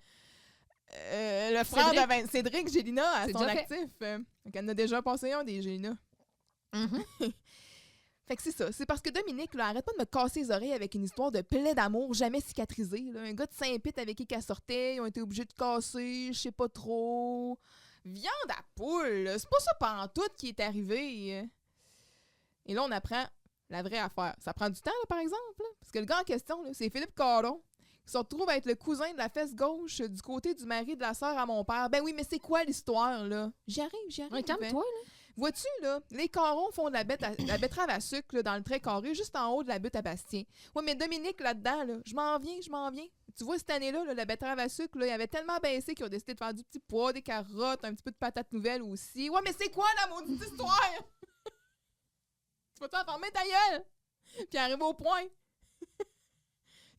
[SPEAKER 1] Le frère de Cédric Gélina à son actif. Donc, elle en a déjà passé un des Gélina.
[SPEAKER 2] Mm-hmm.
[SPEAKER 1] Fait que c'est ça. C'est parce que Dominique, là, arrête pas de me casser les oreilles avec une histoire de plaie d'amour jamais cicatrisée. Là. Un gars de Saint-Pite avec qui elle sortait, ils ont été obligés de casser, je sais pas trop. Viande à poule, là. C'est pas ça pantoute qui est arrivé. Et là, on apprend la vraie affaire. Ça prend du temps, là, par exemple. Là, parce que le gars en question, là, c'est Philippe Caron, qui se retrouve à être le cousin de la fesse gauche du côté du mari de la sœur à mon père. Ben oui, mais c'est quoi l'histoire, là? J'y arrive.
[SPEAKER 2] Ouais, calme-toi, là.
[SPEAKER 1] Vois-tu, là, les Carons font de la betterave à sucre là, dans le trait carré, juste en haut de la butte à Bastien. Ouais, mais Dominique, là-dedans, là, je m'en viens. Tu vois, cette année-là, la betterave à sucre, là, il avait tellement baissé qu'ils ont décidé de faire du petit pois, des carottes, un petit peu de patates nouvelles aussi. Ouais, mais c'est quoi la maudite histoire? Tu vas-tu enfermer ta gueule? Puis arriver au point.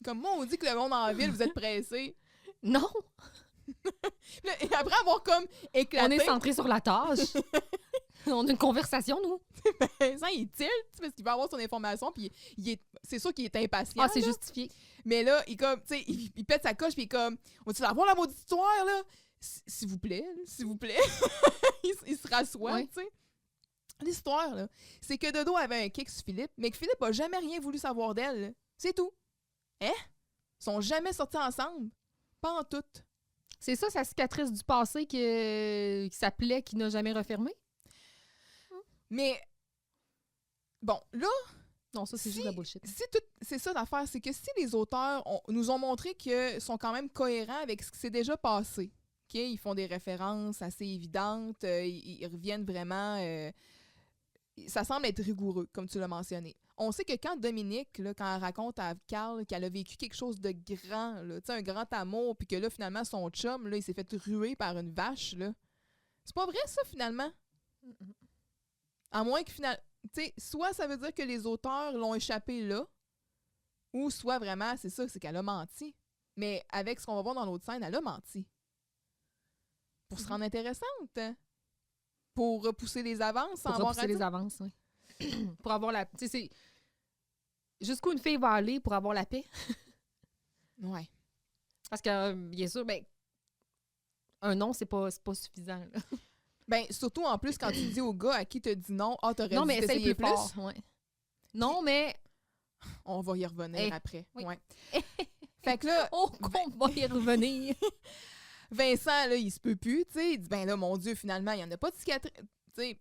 [SPEAKER 1] Comme moi, on dit que le monde en ville, vous êtes pressé.
[SPEAKER 2] Non!
[SPEAKER 1] Et après avoir comme éclaté...
[SPEAKER 2] On est centré sur la tâche. On a une conversation, nous.
[SPEAKER 1] Vincent, il tilt parce qu'il veut avoir son information, puis c'est sûr qu'il est impatient.
[SPEAKER 2] Ah, c'est justifié.
[SPEAKER 1] Mais là, il pète sa coche, puis il est comme, on va-tu avoir la maudite histoire, là? S'il vous plaît. il se rassoit, tu sais. L'histoire, là, c'est que Dodo avait un kick sur Philippe, mais que Philippe a jamais rien voulu savoir d'elle. Là. C'est tout. Ils sont jamais sortis ensemble. Pas en tout.
[SPEAKER 2] C'est ça, sa cicatrice du passé qui s'appelait, qui n'a jamais refermé?
[SPEAKER 1] Mais, bon, là...
[SPEAKER 2] Non, ça, c'est juste la bullshit.
[SPEAKER 1] C'est ça l'affaire, c'est que si les auteurs nous ont montré qu'ils sont quand même cohérents avec ce qui s'est déjà passé, okay? Ils font des références assez évidentes, ils reviennent vraiment... ça semble être rigoureux, comme tu l'as mentionné. On sait que quand Dominique, là, quand elle raconte à Carl qu'elle a vécu quelque chose de grand, là, un grand amour, puis que là, finalement, son chum, là, il s'est fait ruer par une vache, là. C'est pas vrai, ça, finalement? Mm-mm. À moins que, finalement, tu sais, soit ça veut dire que les auteurs l'ont échappé là, ou soit vraiment, c'est ça, c'est qu'elle a menti. Mais avec ce qu'on va voir dans l'autre scène, elle a menti. Pour se rendre intéressante. Pour repousser les avances.
[SPEAKER 2] Pour repousser les avances, oui. Pour avoir la... Tu sais, c'est... Jusqu'où une fille va aller pour avoir la paix.
[SPEAKER 1] Ouais.
[SPEAKER 2] Parce que, bien sûr, ben, un non, c'est pas suffisant, là.
[SPEAKER 1] Ben, surtout en plus quand tu dis au gars à qui te dit non, t'aurais
[SPEAKER 2] non,
[SPEAKER 1] dû
[SPEAKER 2] mais
[SPEAKER 1] essayer plus.
[SPEAKER 2] Fort, ouais. Non, mais...
[SPEAKER 1] On va y revenir après.
[SPEAKER 2] Oui.
[SPEAKER 1] Ouais. Fait que là...
[SPEAKER 2] On va y revenir.
[SPEAKER 1] Vincent, là, il se peut plus, tu sais. Il dit, ben là, mon Dieu, finalement, il n'y en a pas de cicatrice. Tu sais,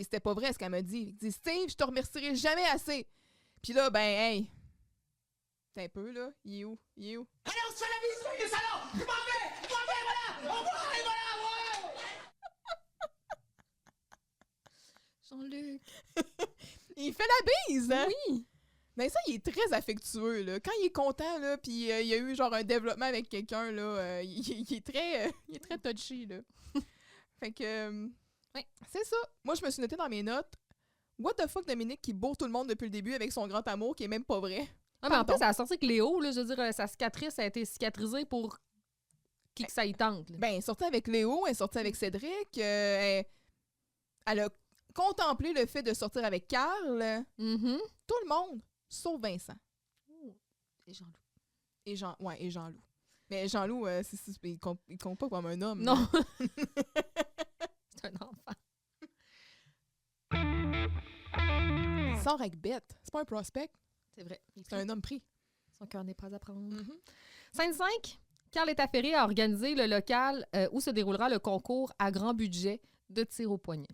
[SPEAKER 1] c'était pas vrai ce qu'elle m'a dit. Il dit, Steve, je te remercierai jamais assez. Puis là, ben, hey. T'es un peu, là. Il est où?
[SPEAKER 4] Allez, on se fait la bise, les salons! Je m'en vais, voilà! Au revoir, et voilà,
[SPEAKER 2] Jean-Luc.
[SPEAKER 1] Il fait la bise, hein?
[SPEAKER 2] Oui.
[SPEAKER 1] Mais ça, il est très affectueux, là. Quand il est content, là, puis il y a eu, genre, un développement avec quelqu'un, là, il est très touchy, là. Fait que, ouais, c'est ça. Moi, je me suis noté dans mes notes, what the fuck, Dominique, qui bourre tout le monde depuis le début avec son grand amour, qui est même pas vrai.
[SPEAKER 2] Ah, mais en plus, ça a sorti que Léo, là, je veux dire, sa cicatrice a été cicatrisée pour qui que ça y tente. Là.
[SPEAKER 1] Ben, elle est sortie avec Léo, elle est sortie avec Cédric, elle a contemplé le fait de sortir avec Carl.
[SPEAKER 2] Mm-hmm.
[SPEAKER 1] Tout le monde, sauf Vincent.
[SPEAKER 2] Et Jean-Loup.
[SPEAKER 1] Et Jean-Loup. Mais Jean-Loup, il compte pas comme un homme.
[SPEAKER 2] Non. C'est un enfant.
[SPEAKER 1] Il sort avec Bette. C'est pas un prospect.
[SPEAKER 2] C'est vrai.
[SPEAKER 1] C'est un homme pris.
[SPEAKER 2] Son cœur n'est pas à prendre. Scène 5. Carl est affairé à organiser le local où se déroulera le concours à grand budget de tir au poignet.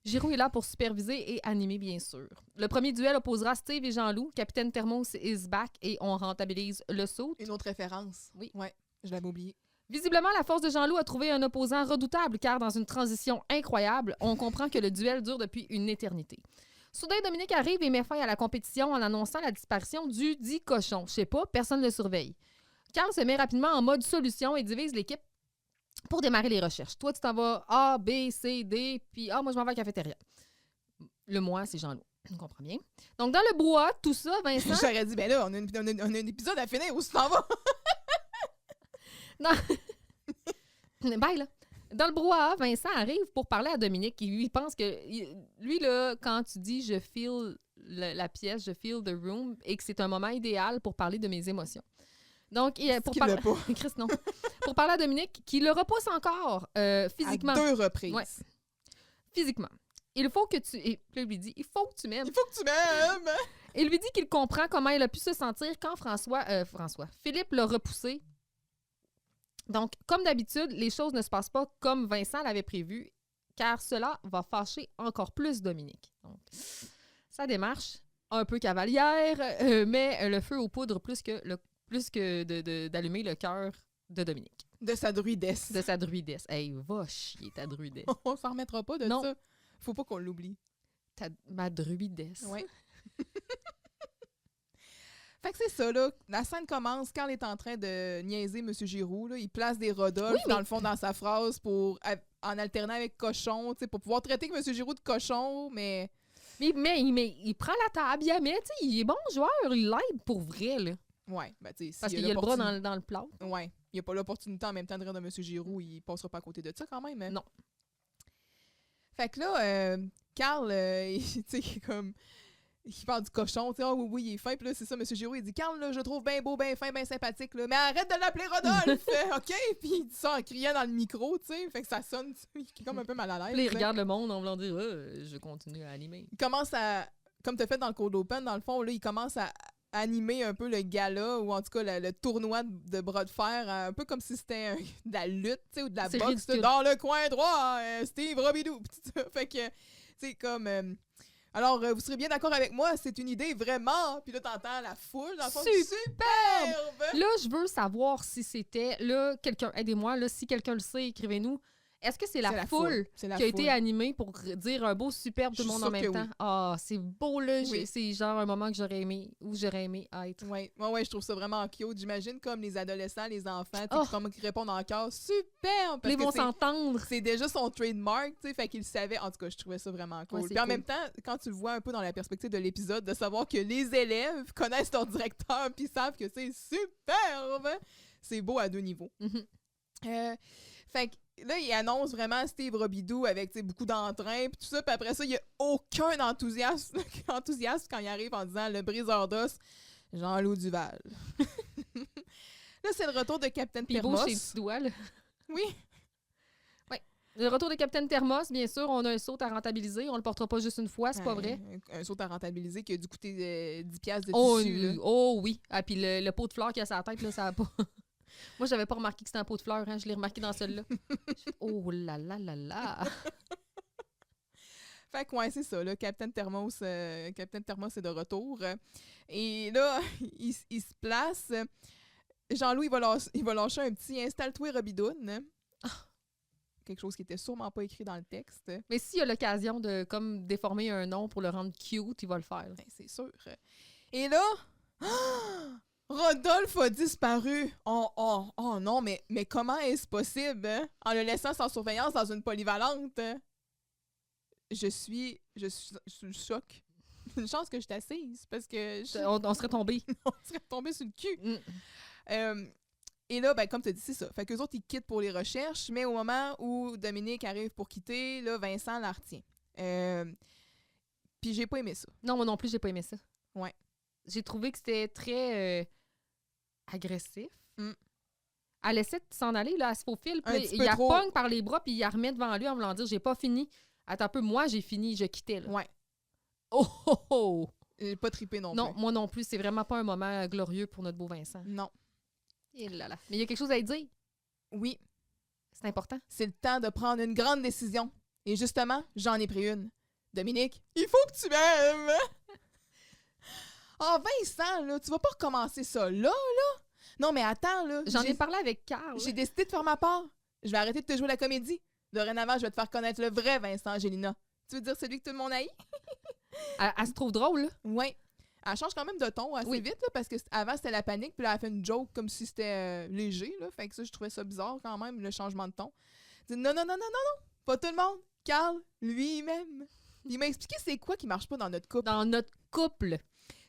[SPEAKER 2] Giroux est là pour superviser et animer, bien sûr. Le premier duel opposera Steve et Jean-Loup. Capitaine Thermos is back et on rentabilise le saut.
[SPEAKER 1] Une autre référence.
[SPEAKER 2] Oui.
[SPEAKER 1] Ouais, je l'avais oublié.
[SPEAKER 2] Visiblement, la force de Jean-Loup a trouvé un opposant redoutable car dans une transition incroyable, on comprend que le duel dure depuis une éternité. Soudain, Dominique arrive et met fin à la compétition en annonçant la disparition du dit cochon. Je sais pas, personne ne le surveille. Carl se met rapidement en mode solution et divise l'équipe pour démarrer les recherches. Toi, tu t'en vas A, B, C, D, puis moi, je m'en vais à la cafétéria. Le moi, c'est Jean-Loup. On comprend bien. Donc, dans le brouhaha, tout ça, Vincent...
[SPEAKER 1] J'aurais dit, ben là, on a un épisode à finir. Où tu t'en vas?
[SPEAKER 2] Non. Bye, là. Dans le brouhaha, Vincent arrive pour parler à Dominique. Il pense que... Lui, là, quand tu dis « je feel la pièce, je feel the room » et que c'est un moment idéal pour parler de mes émotions. Donc, pour parler... Chris, non. Pour parler à Dominique, qui le repousse encore physiquement.
[SPEAKER 1] À 2 reprises.
[SPEAKER 2] Ouais. Physiquement. Il faut que tu... Et puis, il lui dit « il faut que tu m'aimes ».
[SPEAKER 1] Il faut que tu m'aimes.
[SPEAKER 2] Il lui dit qu'il comprend comment il a pu se sentir quand Philippe l'a repoussé. Donc, comme d'habitude, les choses ne se passent pas comme Vincent l'avait prévu, car cela va fâcher encore plus Dominique. Donc, sa démarche, un peu cavalière, met le feu aux poudres plus que d'allumer le cœur de Dominique.
[SPEAKER 1] De sa druidesse.
[SPEAKER 2] De sa druidesse. Hey, va chier ta druidesse.
[SPEAKER 1] On s'en remettra pas de ça. Faut pas qu'on l'oublie.
[SPEAKER 2] Ma druidesse.
[SPEAKER 1] Oui. Fait que c'est ça, là. La scène commence quand il est en train de niaiser M. Giroux. Là. Il place des Rodolphe, dans le fond, dans sa phrase en alternant avec cochon, pour pouvoir traiter M. Giroux de cochon, mais
[SPEAKER 2] il prend la table, il la met, il est bon joueur, il l'aide pour vrai, là.
[SPEAKER 1] Ouais, ben tu sais.
[SPEAKER 2] Parce qu'il a le bras dans le plat.
[SPEAKER 1] Ouais, il n'y a pas l'opportunité en même temps de rire de M. Giroux, il passera pas à côté de ça quand même. Hein?
[SPEAKER 2] Non.
[SPEAKER 1] Fait que là, Carl, tu sais, comme... Il parle du cochon, tu sais, oui, il est fin. Puis là, c'est ça, M. Giroux, il dit, Carl, là, je le trouve bien beau, bien fin, bien sympathique, là, mais arrête de l'appeler Rodolphe, OK? Puis il dit ça en criant dans le micro, tu sais, fait que ça sonne, il est comme un peu mal à l'aise.
[SPEAKER 2] Puis il regarde le monde en voulant dire, je continue à animer.
[SPEAKER 1] Il commence à, comme tu as fait dans le Cold Open, dans le fond, là, il commence à animer un peu le gala, ou en tout cas le tournoi de bras de fer, un peu comme si c'était de la lutte, tu sais, ou de la boxe, dans le coin droit, Steve Robidoux. Fait que, tu sais, comme... alors, vous serez bien d'accord avec moi, c'est une idée vraiment. Puis là, t'entends la foule. Dans le fond, superbe!
[SPEAKER 2] Là, je veux savoir si c'était, là, quelqu'un, aidez-moi, là, si quelqu'un le sait, écrivez-nous. Est-ce que c'est la foule qui a été animée pour dire un beau superbe tout le monde en même temps? Ah, c'est beau, là. Oui. C'est genre un moment que j'aurais aimé être.
[SPEAKER 1] Oui, je trouve ça vraiment cute. J'imagine comme les adolescents, les enfants, qui répondent encore superbe.
[SPEAKER 2] Ils vont s'entendre.
[SPEAKER 1] C'est déjà son trademark, tu sais, fait qu'il savait. En tout cas, je trouvais ça vraiment cool. Puis en même temps, quand tu le vois un peu dans la perspective de l'épisode, de savoir que les élèves connaissent leur directeur puis savent que c'est superbe, c'est beau à 2 niveaux. Fait que là, il annonce vraiment Steve Robidoux avec beaucoup d'entrain puis tout ça. Puis après ça, il n'y a aucun enthousiasme quand il arrive en disant le briseur d'os, Jean-Loup Duval. Là, c'est le retour de Capitaine Thermos.
[SPEAKER 2] Puis beau chez petits doigts, là.
[SPEAKER 1] Oui.
[SPEAKER 2] Ouais. Le retour de Capitaine Thermos, bien sûr, on a un saut à rentabiliser. On le portera pas juste une fois, c'est pas vrai.
[SPEAKER 1] Un saut à rentabiliser qui a dû coûter 10$ de tissu. Là.
[SPEAKER 2] Oh oui. Ah, puis le pot de fleurs qui a sa tête, là, ça a pas... Moi, j'avais pas remarqué que c'était un pot de fleurs. Hein. Je l'ai remarqué dans celle-là. Oh là là là là!
[SPEAKER 1] Fait que ouais, c'est ça. Là, Capitaine Thermos est de retour. Et là, il se place. Jean-Loup, il va lâcher un petit « Installe-toi, Robidoune ». Quelque chose qui était sûrement pas écrit dans le texte.
[SPEAKER 2] Mais s'il y a l'occasion de comme déformer un nom pour le rendre cute, il va le faire.
[SPEAKER 1] Ben, c'est sûr. Et là... Rodolphe a disparu. Oh non, mais comment est-ce possible, hein? En le laissant sans surveillance dans une polyvalente? Je suis sous choc. Une chance que je t'assise, parce que...
[SPEAKER 2] On serait tombé.
[SPEAKER 1] On serait tombé sur le cul. Et là, ben, comme tu as dit, c'est ça. Fait qu'eux autres, ils quittent pour les recherches, mais au moment où Dominique arrive pour quitter, là, Vincent la retient. Puis j'ai pas aimé ça.
[SPEAKER 2] Non, moi non plus, j'ai pas aimé ça.
[SPEAKER 1] Ouais.
[SPEAKER 2] J'ai trouvé que c'était très... agressif. Elle essaie de s'en aller, là, elle se faufile. Puis
[SPEAKER 1] petit
[SPEAKER 2] il
[SPEAKER 1] peu
[SPEAKER 2] la
[SPEAKER 1] trop.
[SPEAKER 2] pogne par les bras, puis il la remet devant lui en voulant dire « J'ai pas fini. Attends un peu, moi, j'ai fini, je quittais. »
[SPEAKER 1] Ouais.
[SPEAKER 2] Oh, oh, oh!
[SPEAKER 1] J'ai pas trippé non
[SPEAKER 2] Non,
[SPEAKER 1] plus.
[SPEAKER 2] moi non plus. C'est vraiment pas un moment glorieux pour notre beau Vincent.
[SPEAKER 1] Non.
[SPEAKER 2] Et là là. Mais il y a quelque chose à y dire.
[SPEAKER 1] Oui,
[SPEAKER 2] C'est important.
[SPEAKER 1] c'est le temps de prendre une grande décision. Et justement, j'en ai pris une. Dominique, il faut que tu m'aimes! Ah, Vincent, là, tu vas pas recommencer ça là? Non, mais attends, là.
[SPEAKER 2] J'en ai parlé avec Carl.
[SPEAKER 1] J'ai décidé de faire ma part. Je vais arrêter de te jouer la comédie. Dorénavant, je vais te faire connaître le vrai Vincent Angelina. Tu veux dire celui que tout le monde haït?
[SPEAKER 2] Elle se trouve drôle, là.
[SPEAKER 1] Oui. Elle change quand même de ton assez vite, là, parce que avant, c'était la panique, puis là, elle a fait une joke comme si c'était léger, là. Fait que ça, je trouvais ça bizarre quand même, le changement de ton. Elle dit, non, pas tout le monde. Carl, lui-même. Il m'a expliqué c'est quoi qui marche pas dans notre couple.
[SPEAKER 2] Dans notre couple.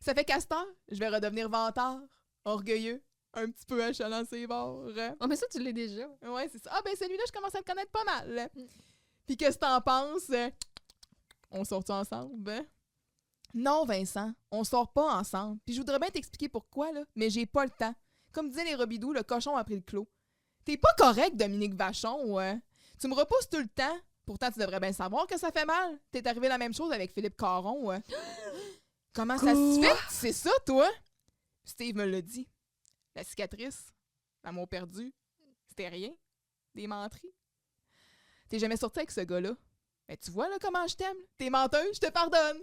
[SPEAKER 1] Ça fait qu'à cette heure, je vais redevenir vantard, orgueilleux, un petit peu achalant ses bords.
[SPEAKER 2] Oh, mais ça, tu l'es déjà.
[SPEAKER 1] Ouais, c'est ça. Ah, ben celui-là, je commence à le connaître pas mal. Puis qu'est-ce que t'en penses? On sort-tu ensemble? Non, Vincent, on sort pas ensemble. Puis je voudrais bien t'expliquer pourquoi, là, mais j'ai pas le temps. Comme disaient les Robidoux, le cochon a pris le clos. T'es pas correct, Dominique Vachon, ouais. Tu me repousses tout le temps. Pourtant, tu devrais bien savoir que ça fait mal. T'es arrivé la même chose avec Philippe Caron, ouais. Comment ça se fait? C'est ça, toi? Steve me l'a dit. La cicatrice, l'amour perdu, c'était rien. Des menteries. T'es jamais sorti avec ce gars-là. Ben, tu vois, là, comment je t'aime. T'es menteuse, je te pardonne.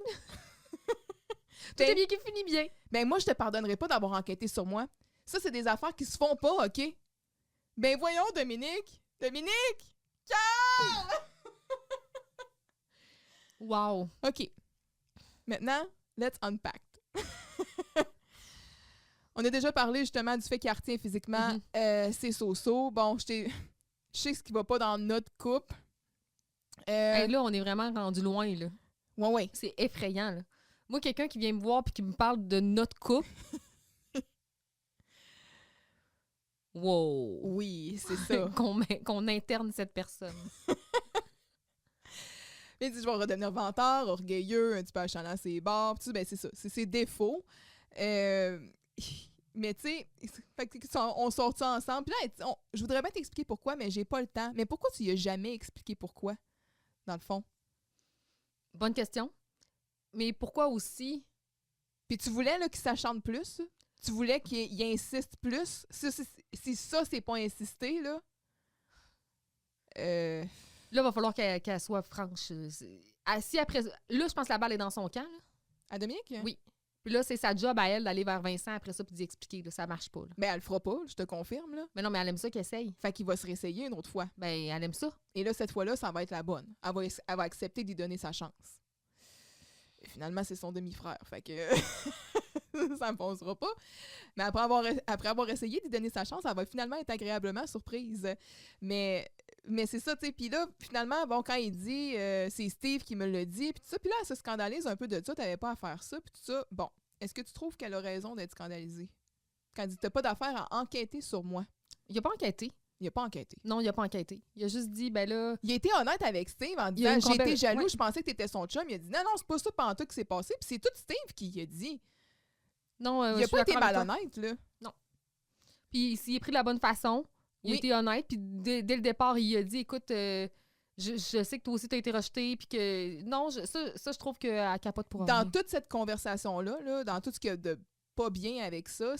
[SPEAKER 2] Tout est bien qui finit bien.
[SPEAKER 1] Ben, moi, je te pardonnerai pas d'avoir enquêté sur moi. Ça, c'est des affaires qui se font pas, OK? Ben, voyons, Dominique. Dominique! Carl!
[SPEAKER 2] Wow.
[SPEAKER 1] OK. Maintenant, let's unpack. On a déjà parlé justement du fait qu'il retient physiquement ses so-so. Bon, je sais ce qui va pas dans notre couple.
[SPEAKER 2] Hey, là, on est vraiment rendu loin, là.
[SPEAKER 1] Ouais.
[SPEAKER 2] C'est effrayant, là. Moi, quelqu'un qui vient me voir et qui me parle de notre couple. Wow.
[SPEAKER 1] Oui, c'est ça.
[SPEAKER 2] qu'on interne cette personne.
[SPEAKER 1] Il dit, je vais redevenir vantard, orgueilleux, un petit peu achalant ses bords. Ben, c'est ça. C'est ses défauts. Mais tu sais, on sort ça ensemble. Puis là, je voudrais bien t'expliquer pourquoi, mais j'ai pas le temps. Mais pourquoi tu lui as jamais expliqué pourquoi, dans le fond?
[SPEAKER 2] Bonne question. Mais pourquoi aussi?
[SPEAKER 1] Puis tu voulais là, qu'il s'achante plus? Tu voulais qu'il insiste plus? Si ça, c'est pas insister, là...
[SPEAKER 2] Là, il va falloir qu'elle soit franche. Si après... Là, je pense que la balle est dans son camp, là.
[SPEAKER 1] À Dominique?
[SPEAKER 2] Oui. Puis là, c'est sa job à elle d'aller vers Vincent après ça puis d'y expliquer. Là, ça marche pas. Là.
[SPEAKER 1] Ben, elle le fera pas, je te confirme, là.
[SPEAKER 2] Mais non, mais elle aime ça qu'elle essaye.
[SPEAKER 1] Fait qu'il va se réessayer une autre fois.
[SPEAKER 2] Ben, elle aime ça.
[SPEAKER 1] Et là, cette fois-là, ça va être la bonne. Elle va accepter d'y donner sa chance. Et finalement, c'est son demi-frère. Fait que ça ne foncera pas. Mais après avoir essayé d'y donner sa chance, elle va finalement être agréablement surprise. Mais c'est ça, tu sais. Puis là, finalement, bon, quand il dit, c'est Steve qui me l'a dit, puis tout ça. Puis là, elle se scandalise un peu de ça. T'avais pas à faire ça, puis tout ça. Bon, est-ce que tu trouves qu'elle a raison d'être scandalisée? Quand elle dit, t'as pas d'affaire à enquêter sur moi.
[SPEAKER 2] Il a pas enquêté.
[SPEAKER 1] Il a pas enquêté.
[SPEAKER 2] Non, il a pas enquêté. Il a juste dit, ben là...
[SPEAKER 1] Il a été honnête avec Steve en disant, j'ai été jaloux, je pensais que t'étais son chum. Il a dit, non, c'est pas ça pantoute qui s'est passé. Puis c'est tout Steve qui a dit.
[SPEAKER 2] Non,
[SPEAKER 1] il a pas été malhonnête, là.
[SPEAKER 2] Non. Puis s'il est pris de la bonne façon, il a été honnête. Puis dès le départ, il a dit, écoute, je sais que toi aussi t'as été rejeté. Puis que... Non, ça, je trouve qu'elle capote pour
[SPEAKER 1] Dans toute cette conversation-là, là, dans tout ce qu'il y a de pas bien avec ça,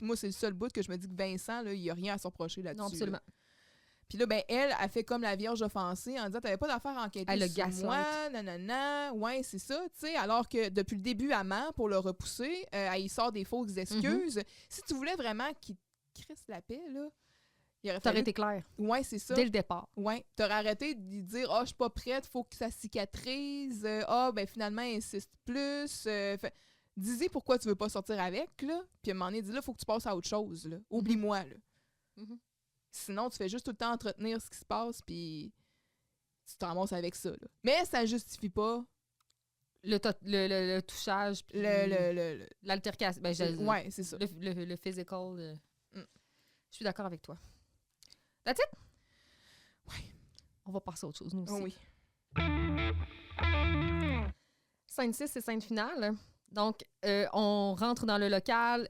[SPEAKER 1] moi, c'est le seul bout que je me dis que Vincent, là, il n'y a rien à se reprocher là-dessus.
[SPEAKER 2] Non, absolument.
[SPEAKER 1] Là. Puis là, ben, elle a fait comme la vierge offensée en disant, t'avais pas d'affaire à enquêter sur moi, nanana, ouais, c'est ça, tu sais, alors que depuis le début, elle ment pour le repousser, elle y sort des fausses excuses. Si tu voulais vraiment qu'il crisse la paix, là, il aurait fallu...
[SPEAKER 2] T'aurais été clair.
[SPEAKER 1] Ouais, c'est ça.
[SPEAKER 2] Dès le départ.
[SPEAKER 1] Ouais, t'aurais arrêté de lui dire, je suis pas prête, faut que ça cicatrise, ben finalement, insiste plus, dis-y pourquoi tu veux pas sortir avec, là, puis à un moment donné, dis là, faut que tu passes à autre chose, là, oublie-moi, là. Sinon, tu fais juste tout le temps entretenir ce qui se passe, puis tu te ramasses avec ça. Là. Mais ça justifie pas
[SPEAKER 2] le touchage, puis l'altercation. Ben,
[SPEAKER 1] ouais, c'est ça.
[SPEAKER 2] Le physical. Je suis d'accord avec toi. That's it?
[SPEAKER 1] Ouais.
[SPEAKER 2] On va passer à autre chose, nous aussi.
[SPEAKER 1] Oh oui.
[SPEAKER 2] Scène 6, c'est scène finale. Donc, on rentre dans le local.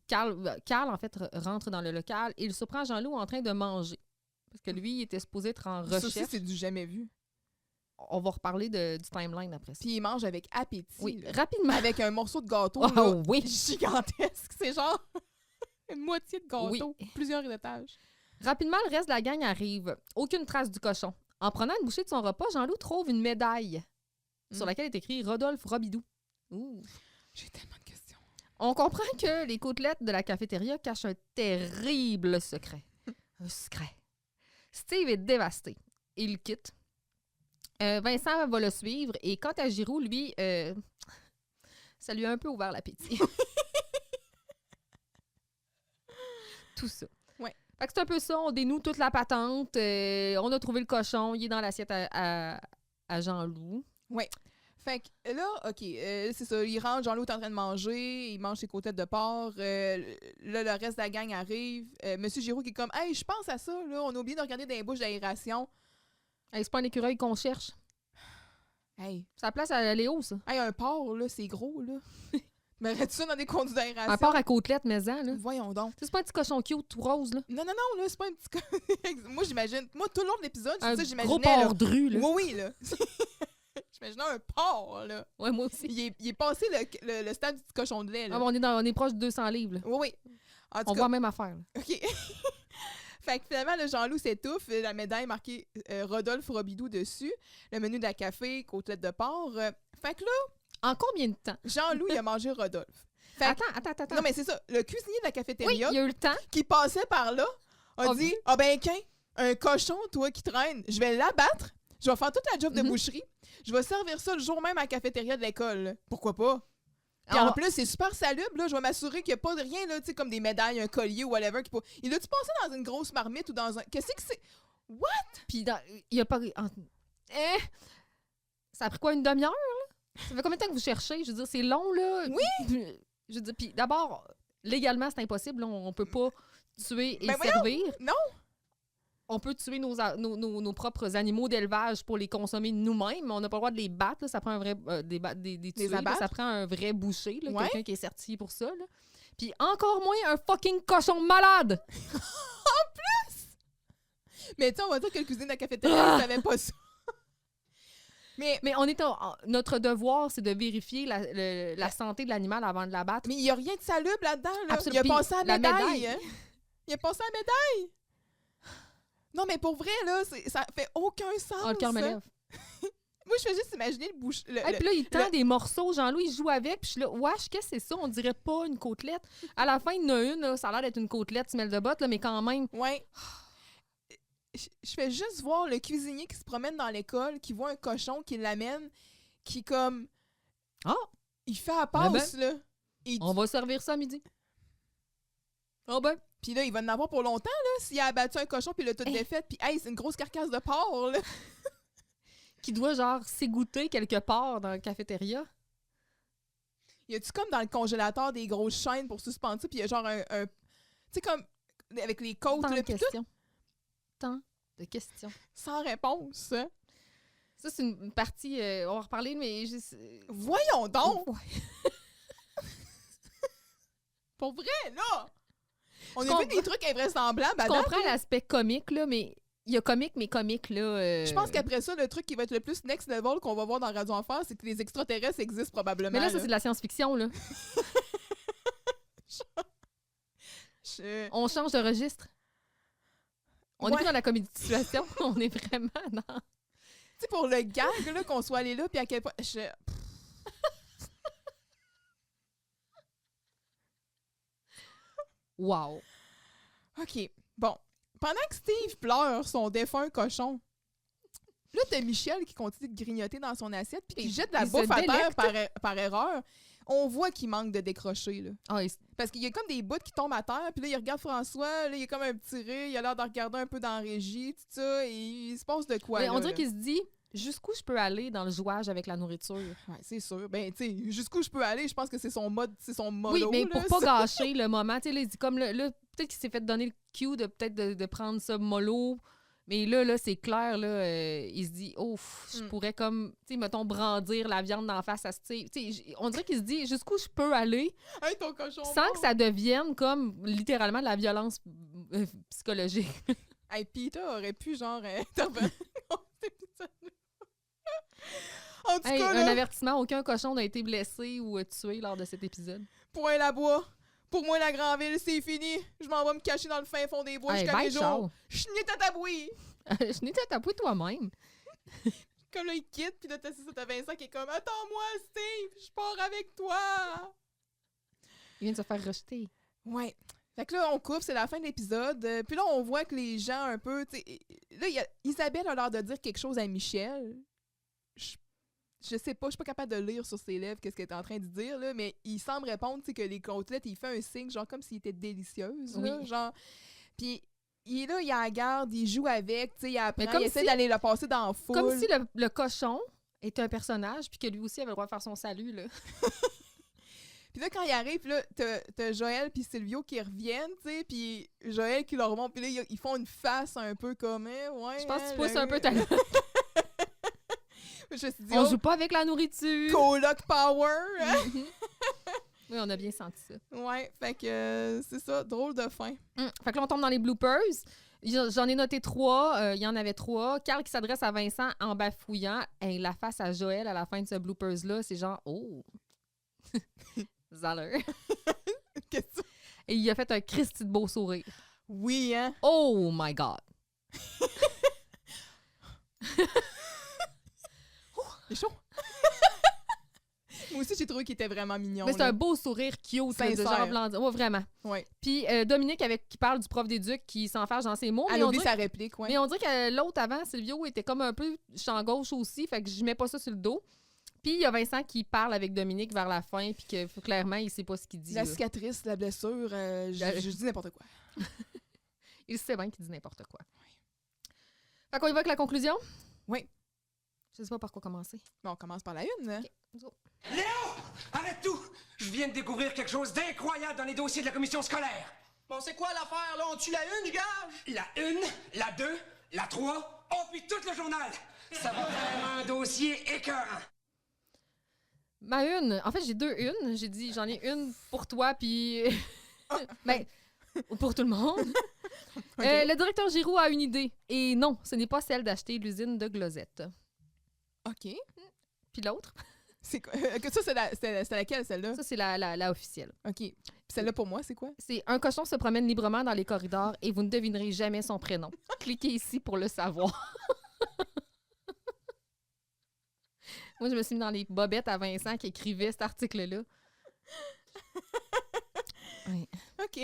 [SPEAKER 2] Carl, en fait, rentre dans le local et il surprend Jean-Loup en train de manger. Parce que lui, il était supposé être en recherche.
[SPEAKER 1] Ça aussi, c'est du jamais vu.
[SPEAKER 2] On va reparler du timeline après ça.
[SPEAKER 1] Puis il mange avec appétit.
[SPEAKER 2] Oui,
[SPEAKER 1] là.
[SPEAKER 2] rapidement.
[SPEAKER 1] Avec un morceau de gâteau
[SPEAKER 2] oui.
[SPEAKER 1] gigantesque. C'est genre une moitié de gâteau,
[SPEAKER 2] Oui.
[SPEAKER 1] plusieurs étages.
[SPEAKER 2] Rapidement, le reste de la gang arrive. Aucune trace du cochon. En prenant une bouchée de son repas, Jean-Loup trouve une médaille sur laquelle est écrit « Rodolphe Robidoux ». Ouh.
[SPEAKER 1] J'ai tellement de questions.
[SPEAKER 2] On comprend que les côtelettes de la cafétéria cachent un terrible secret. Un secret. Steve est dévasté. Il le quitte. Vincent va le suivre et quant à Giroux, lui, ça lui a un peu ouvert l'appétit. Tout ça.
[SPEAKER 1] Ouais.
[SPEAKER 2] Fait que c'est un peu ça, on dénoue toute la patente. On a trouvé le cochon, il est dans l'assiette à Jean-Loup.
[SPEAKER 1] Ouais. Fait que là, OK, c'est ça, il rentre, Jean-Loup est en train de manger, il mange ses côtelettes de porc, là, le reste de la gang arrive, Monsieur Giroux qui est comme « Hey, je pense à ça, là, on a oublié de regarder dans les bouches d'aération. »
[SPEAKER 2] Hey, c'est pas un écureuil qu'on cherche.
[SPEAKER 1] Hey.
[SPEAKER 2] C'est la place à Léo, ça.
[SPEAKER 1] Hey, un porc, là, c'est gros, là. Mais arrête ça dans des conduits d'aération.
[SPEAKER 2] Un porc à côtelette maison, là.
[SPEAKER 1] Voyons donc.
[SPEAKER 2] C'est pas un petit cochon cute tout rose, là.
[SPEAKER 1] Non, là, c'est pas un petit... Moi, j'imagine... Moi, tout le long de l'épisode,
[SPEAKER 2] Un
[SPEAKER 1] c'est ça, j'imaginais...
[SPEAKER 2] gros porc dru, là.
[SPEAKER 1] Oui, là. J'imaginais un porc, là.
[SPEAKER 2] Ouais, moi aussi.
[SPEAKER 1] Il est passé le stade du petit cochon de lait, là.
[SPEAKER 2] Ah, on est proche de 200 livres, là.
[SPEAKER 1] Oui. En tout
[SPEAKER 2] On
[SPEAKER 1] cas,
[SPEAKER 2] voit la même affaire, là.
[SPEAKER 1] OK. Fait que finalement, le Jean-Loup s'étouffe, la médaille marquée Rodolphe Robidoux dessus, le menu de la café, côtelette de porc. Fait que là,
[SPEAKER 2] En combien de temps?
[SPEAKER 1] Jean-Loup, il a mangé Rodolphe. Fait que-
[SPEAKER 2] Attends.
[SPEAKER 1] Non, mais c'est ça. Le cuisinier de la
[SPEAKER 2] Oui,
[SPEAKER 1] cafétéria
[SPEAKER 2] il y a eu le temps.
[SPEAKER 1] qui passait par là a dit « Ah ben, un cochon, toi, qui traîne, je vais l'abattre, je vais faire toute la job de boucherie, je vais servir ça le jour même à la cafétéria de l'école. là. Pourquoi pas? » Puis en plus, c'est super salubre, là. Je vais m'assurer qu'il n'y a pas de rien, là, tu sais, comme des médailles, un collier ou whatever. Il a-tu passé dans une grosse marmite ou dans un... Qu'est-ce que c'est? What?
[SPEAKER 2] Puis il y a pas... Ça a pris quoi, une demi-heure, là? Ça fait combien de temps que vous cherchez? Je veux dire, c'est long, là.
[SPEAKER 1] Oui!
[SPEAKER 2] Je veux dire, puis d'abord, légalement, c'est impossible. Là. On peut pas tuer et
[SPEAKER 1] Ben voyons!
[SPEAKER 2] servir.
[SPEAKER 1] Non!
[SPEAKER 2] On peut tuer nos propres animaux d'élevage pour les consommer nous-mêmes, mais on n'a pas le droit de les battre. Là. Ça prend un vrai... des tuer, là. Ça prend un vrai boucher, là, quelqu'un qui est certifié pour ça. Là. Puis encore moins un fucking cochon malade!
[SPEAKER 1] En plus! Mais tu sais, on va dire que le cuisinier de la cafétéria ne savait pas ça. Mais
[SPEAKER 2] on est notre devoir, c'est de vérifier la santé de l'animal avant de l'abattre.
[SPEAKER 1] Mais il n'y a rien de salubre là-dedans. Là.
[SPEAKER 2] Absolument.
[SPEAKER 1] Il a passé à la
[SPEAKER 2] La
[SPEAKER 1] médaille.
[SPEAKER 2] médaille.
[SPEAKER 1] Hein? Il a passé à la médaille. Non, mais pour vrai, là, ça fait aucun sens.
[SPEAKER 2] Oh, le cœur me lève.
[SPEAKER 1] Moi, je fais juste imaginer le bouche.
[SPEAKER 2] Puis là, il tend des morceaux. Jean-Louis, il joue avec. Puis je suis là, wesh, qu'est-ce que c'est ça? On dirait pas une côtelette. À la fin, il y en a une. Là, ça a l'air d'être une côtelette semelle de botte, là, mais quand même.
[SPEAKER 1] Ouais. Je fais juste voir le cuisinier qui se promène dans l'école, qui voit un cochon, qui l'amène, qui comme...
[SPEAKER 2] Ah!
[SPEAKER 1] Il fait à passe, là.
[SPEAKER 2] On va servir ça à midi. Oh ben.
[SPEAKER 1] Puis là, il va en avoir pour longtemps, là, s'il a abattu un cochon puis il a tout défait. Puis, hey, c'est une grosse carcasse de porc, là.
[SPEAKER 2] Qui doit, genre, s'égoutter quelque part dans la cafétéria.
[SPEAKER 1] Y a-tu comme dans le congélateur des grosses chaînes pour suspendre ça? Puis il y a genre un tu sais, comme avec les côtes,
[SPEAKER 2] Tant
[SPEAKER 1] là,
[SPEAKER 2] de
[SPEAKER 1] puis tout.
[SPEAKER 2] questions. Tant de questions.
[SPEAKER 1] Sans réponse. Hein?
[SPEAKER 2] Ça, c'est une partie... on va en reparler, mais...
[SPEAKER 1] Voyons donc!
[SPEAKER 2] Ouais.
[SPEAKER 1] Pour vrai, là! On a vu des trucs invraisemblables.
[SPEAKER 2] Je comprends l'aspect comique, là, mais... Il y a comique, mais comique, là...
[SPEAKER 1] Je pense qu'après ça, le truc qui va être le plus next level qu'on va voir dans Radio Enfer, c'est que les extraterrestres existent probablement.
[SPEAKER 2] Mais là, ça, c'est de la science-fiction, là. On change de registre. On n'est plus dans la comédie de situation. On est vraiment dans...
[SPEAKER 1] Tu sais, pour le gag, là, qu'on soit allé là, puis à quel point...
[SPEAKER 2] Wow.
[SPEAKER 1] OK, bon. Pendant que Steve pleure son défunt cochon, là, t'as Michel qui continue de grignoter dans son assiette puis qui jette la bouffe à terre par erreur. On voit qu'il manque de décrocher, là.
[SPEAKER 2] Ah,
[SPEAKER 1] Parce qu'il y a comme des bouts qui tombent à terre, puis là, il regarde François, là, il y a comme un petit rire, il a l'air de regarder un peu dans la régie, tout ça, et il se passe de quoi,
[SPEAKER 2] mais
[SPEAKER 1] là,
[SPEAKER 2] on dirait qu'il se dit, jusqu'où je peux aller dans le jouage avec la nourriture?
[SPEAKER 1] Ouais, c'est sûr. Ben, tu sais, jusqu'où je peux aller, je pense que c'est son mode,
[SPEAKER 2] Oui, mais
[SPEAKER 1] là,
[SPEAKER 2] pour pas gâcher le moment, tu sais, il dit comme là, peut-être qu'il s'est fait donner le cue de peut-être de prendre ça mollo, Mais là, c'est clair, là, il se dit, je pourrais comme, tu sais, mettons, brandir la viande d'en face à ce, tu sais, on dirait qu'il se dit, jusqu'où je peux aller
[SPEAKER 1] ton cochon
[SPEAKER 2] sans que ça devienne comme littéralement de la violence psychologique.
[SPEAKER 1] Hey, Peter aurait pu, genre, intervenir dans cet épisode-là. En tout cas,
[SPEAKER 2] un avertissement, aucun cochon n'a été blessé ou tué lors de cet épisode.
[SPEAKER 1] Point la bois. Pour moi, la Grandville, c'est fini. Je m'en vais me cacher dans le fin fond des bois jusqu'à mes jours. Chenille ta tabouille.
[SPEAKER 2] Chenille ta tabouille toi-même.
[SPEAKER 1] Comme là, il quitte, puis là, t'as Vincent qui est comme « Attends-moi, Steve, je pars avec toi. »
[SPEAKER 2] Il vient de se faire rejeter.
[SPEAKER 1] Ouais. Fait que là, on coupe, c'est la fin de l'épisode. Puis là, on voit que les gens un peu... Là, Isabelle a l'air de dire quelque chose à Michel. Je sais pas, je suis pas capable de lire sur ses lèvres qu'est-ce qu'elle est en train de dire, là, mais il semble répondre que les côtelettes, il fait un signe, genre comme s'il était délicieuse.
[SPEAKER 2] Oui.
[SPEAKER 1] Là, genre. Puis il est là, il la garde, il joue avec, il apprend, il essaie
[SPEAKER 2] si,
[SPEAKER 1] d'aller la passer dans la foule.
[SPEAKER 2] Comme si le cochon était un personnage, puis que lui aussi avait le droit de faire son salut, là.
[SPEAKER 1] Puis là, quand il arrive, là, t'as Joël puis Silvio qui reviennent, tu sais, puis Joël qui leur remonte, puis là, ils font une face un peu comme, ouais.
[SPEAKER 2] Je pense que tu pousses un peu ta
[SPEAKER 1] Je me suis dit,
[SPEAKER 2] on joue pas avec la nourriture.
[SPEAKER 1] Coloc power.
[SPEAKER 2] Oui, on a bien senti ça.
[SPEAKER 1] Ouais, fait que c'est ça, drôle de fin.
[SPEAKER 2] Fait que là, on tombe dans les bloopers. J'en ai noté 3. Il y en avait 3. Carl qui s'adresse à Vincent en bafouillant. Et la face à Joël à la fin de ce bloopers-là, c'est genre, oh! Zaller.
[SPEAKER 1] Qu'est-ce que
[SPEAKER 2] Et il a fait un Christy de beau sourire.
[SPEAKER 1] Oui, hein?
[SPEAKER 2] Oh my God!
[SPEAKER 1] C'est chaud. Moi aussi, j'ai trouvé qu'il était vraiment mignon.
[SPEAKER 2] Mais c'est un beau sourire cute, de genre blanc. Ouais, vraiment.
[SPEAKER 1] Ouais.
[SPEAKER 2] Puis Dominique, qui parle du prof d'éduc, qui s'enferme dans ses mots.
[SPEAKER 1] Elle oublie sa réplique, ouais.
[SPEAKER 2] Mais on dirait que l'autre avant, Silvio, était comme un peu champ gauche aussi, fait que je mets pas ça sur le dos. Puis il y a Vincent qui parle avec Dominique vers la fin, puis que clairement, il sait pas ce qu'il dit.
[SPEAKER 1] La cicatrice, la blessure, je dis n'importe quoi.
[SPEAKER 2] Il sait bien qu'il dit n'importe quoi. Oui. Fait qu'on y va avec la conclusion?
[SPEAKER 1] Oui.
[SPEAKER 2] Je sais pas par quoi commencer.
[SPEAKER 1] Bon, on commence par la une.
[SPEAKER 2] Okay.
[SPEAKER 4] Léo! Arrête tout! Je viens de découvrir quelque chose d'incroyable dans les dossiers de la commission scolaire. Bon, c'est quoi l'affaire, là? On tue la une, je gage? La une, la 2, la 3, oh, puis tout le journal! Ça va faire un dossier écœurant.
[SPEAKER 2] Ma une, en fait, j'ai 2 unes. J'ai dit, j'en ai une pour toi, puis... ben, pour tout le monde. Okay. Le directeur Giroux a une idée. Et non, ce n'est pas celle d'acheter l'usine de Glosette.
[SPEAKER 1] OK.
[SPEAKER 2] Puis l'autre?
[SPEAKER 1] C'est quoi? Ça, c'est laquelle, celle-là?
[SPEAKER 2] Ça, c'est la officielle.
[SPEAKER 1] OK. Puis celle-là, pour moi, c'est quoi?
[SPEAKER 2] C'est un cochon se promène librement dans les corridors et vous ne devinerez jamais son prénom. Cliquez ici pour le savoir. Moi, je me suis mis dans les bobettes à Vincent qui écrivait cet article-là. Oui.
[SPEAKER 1] OK.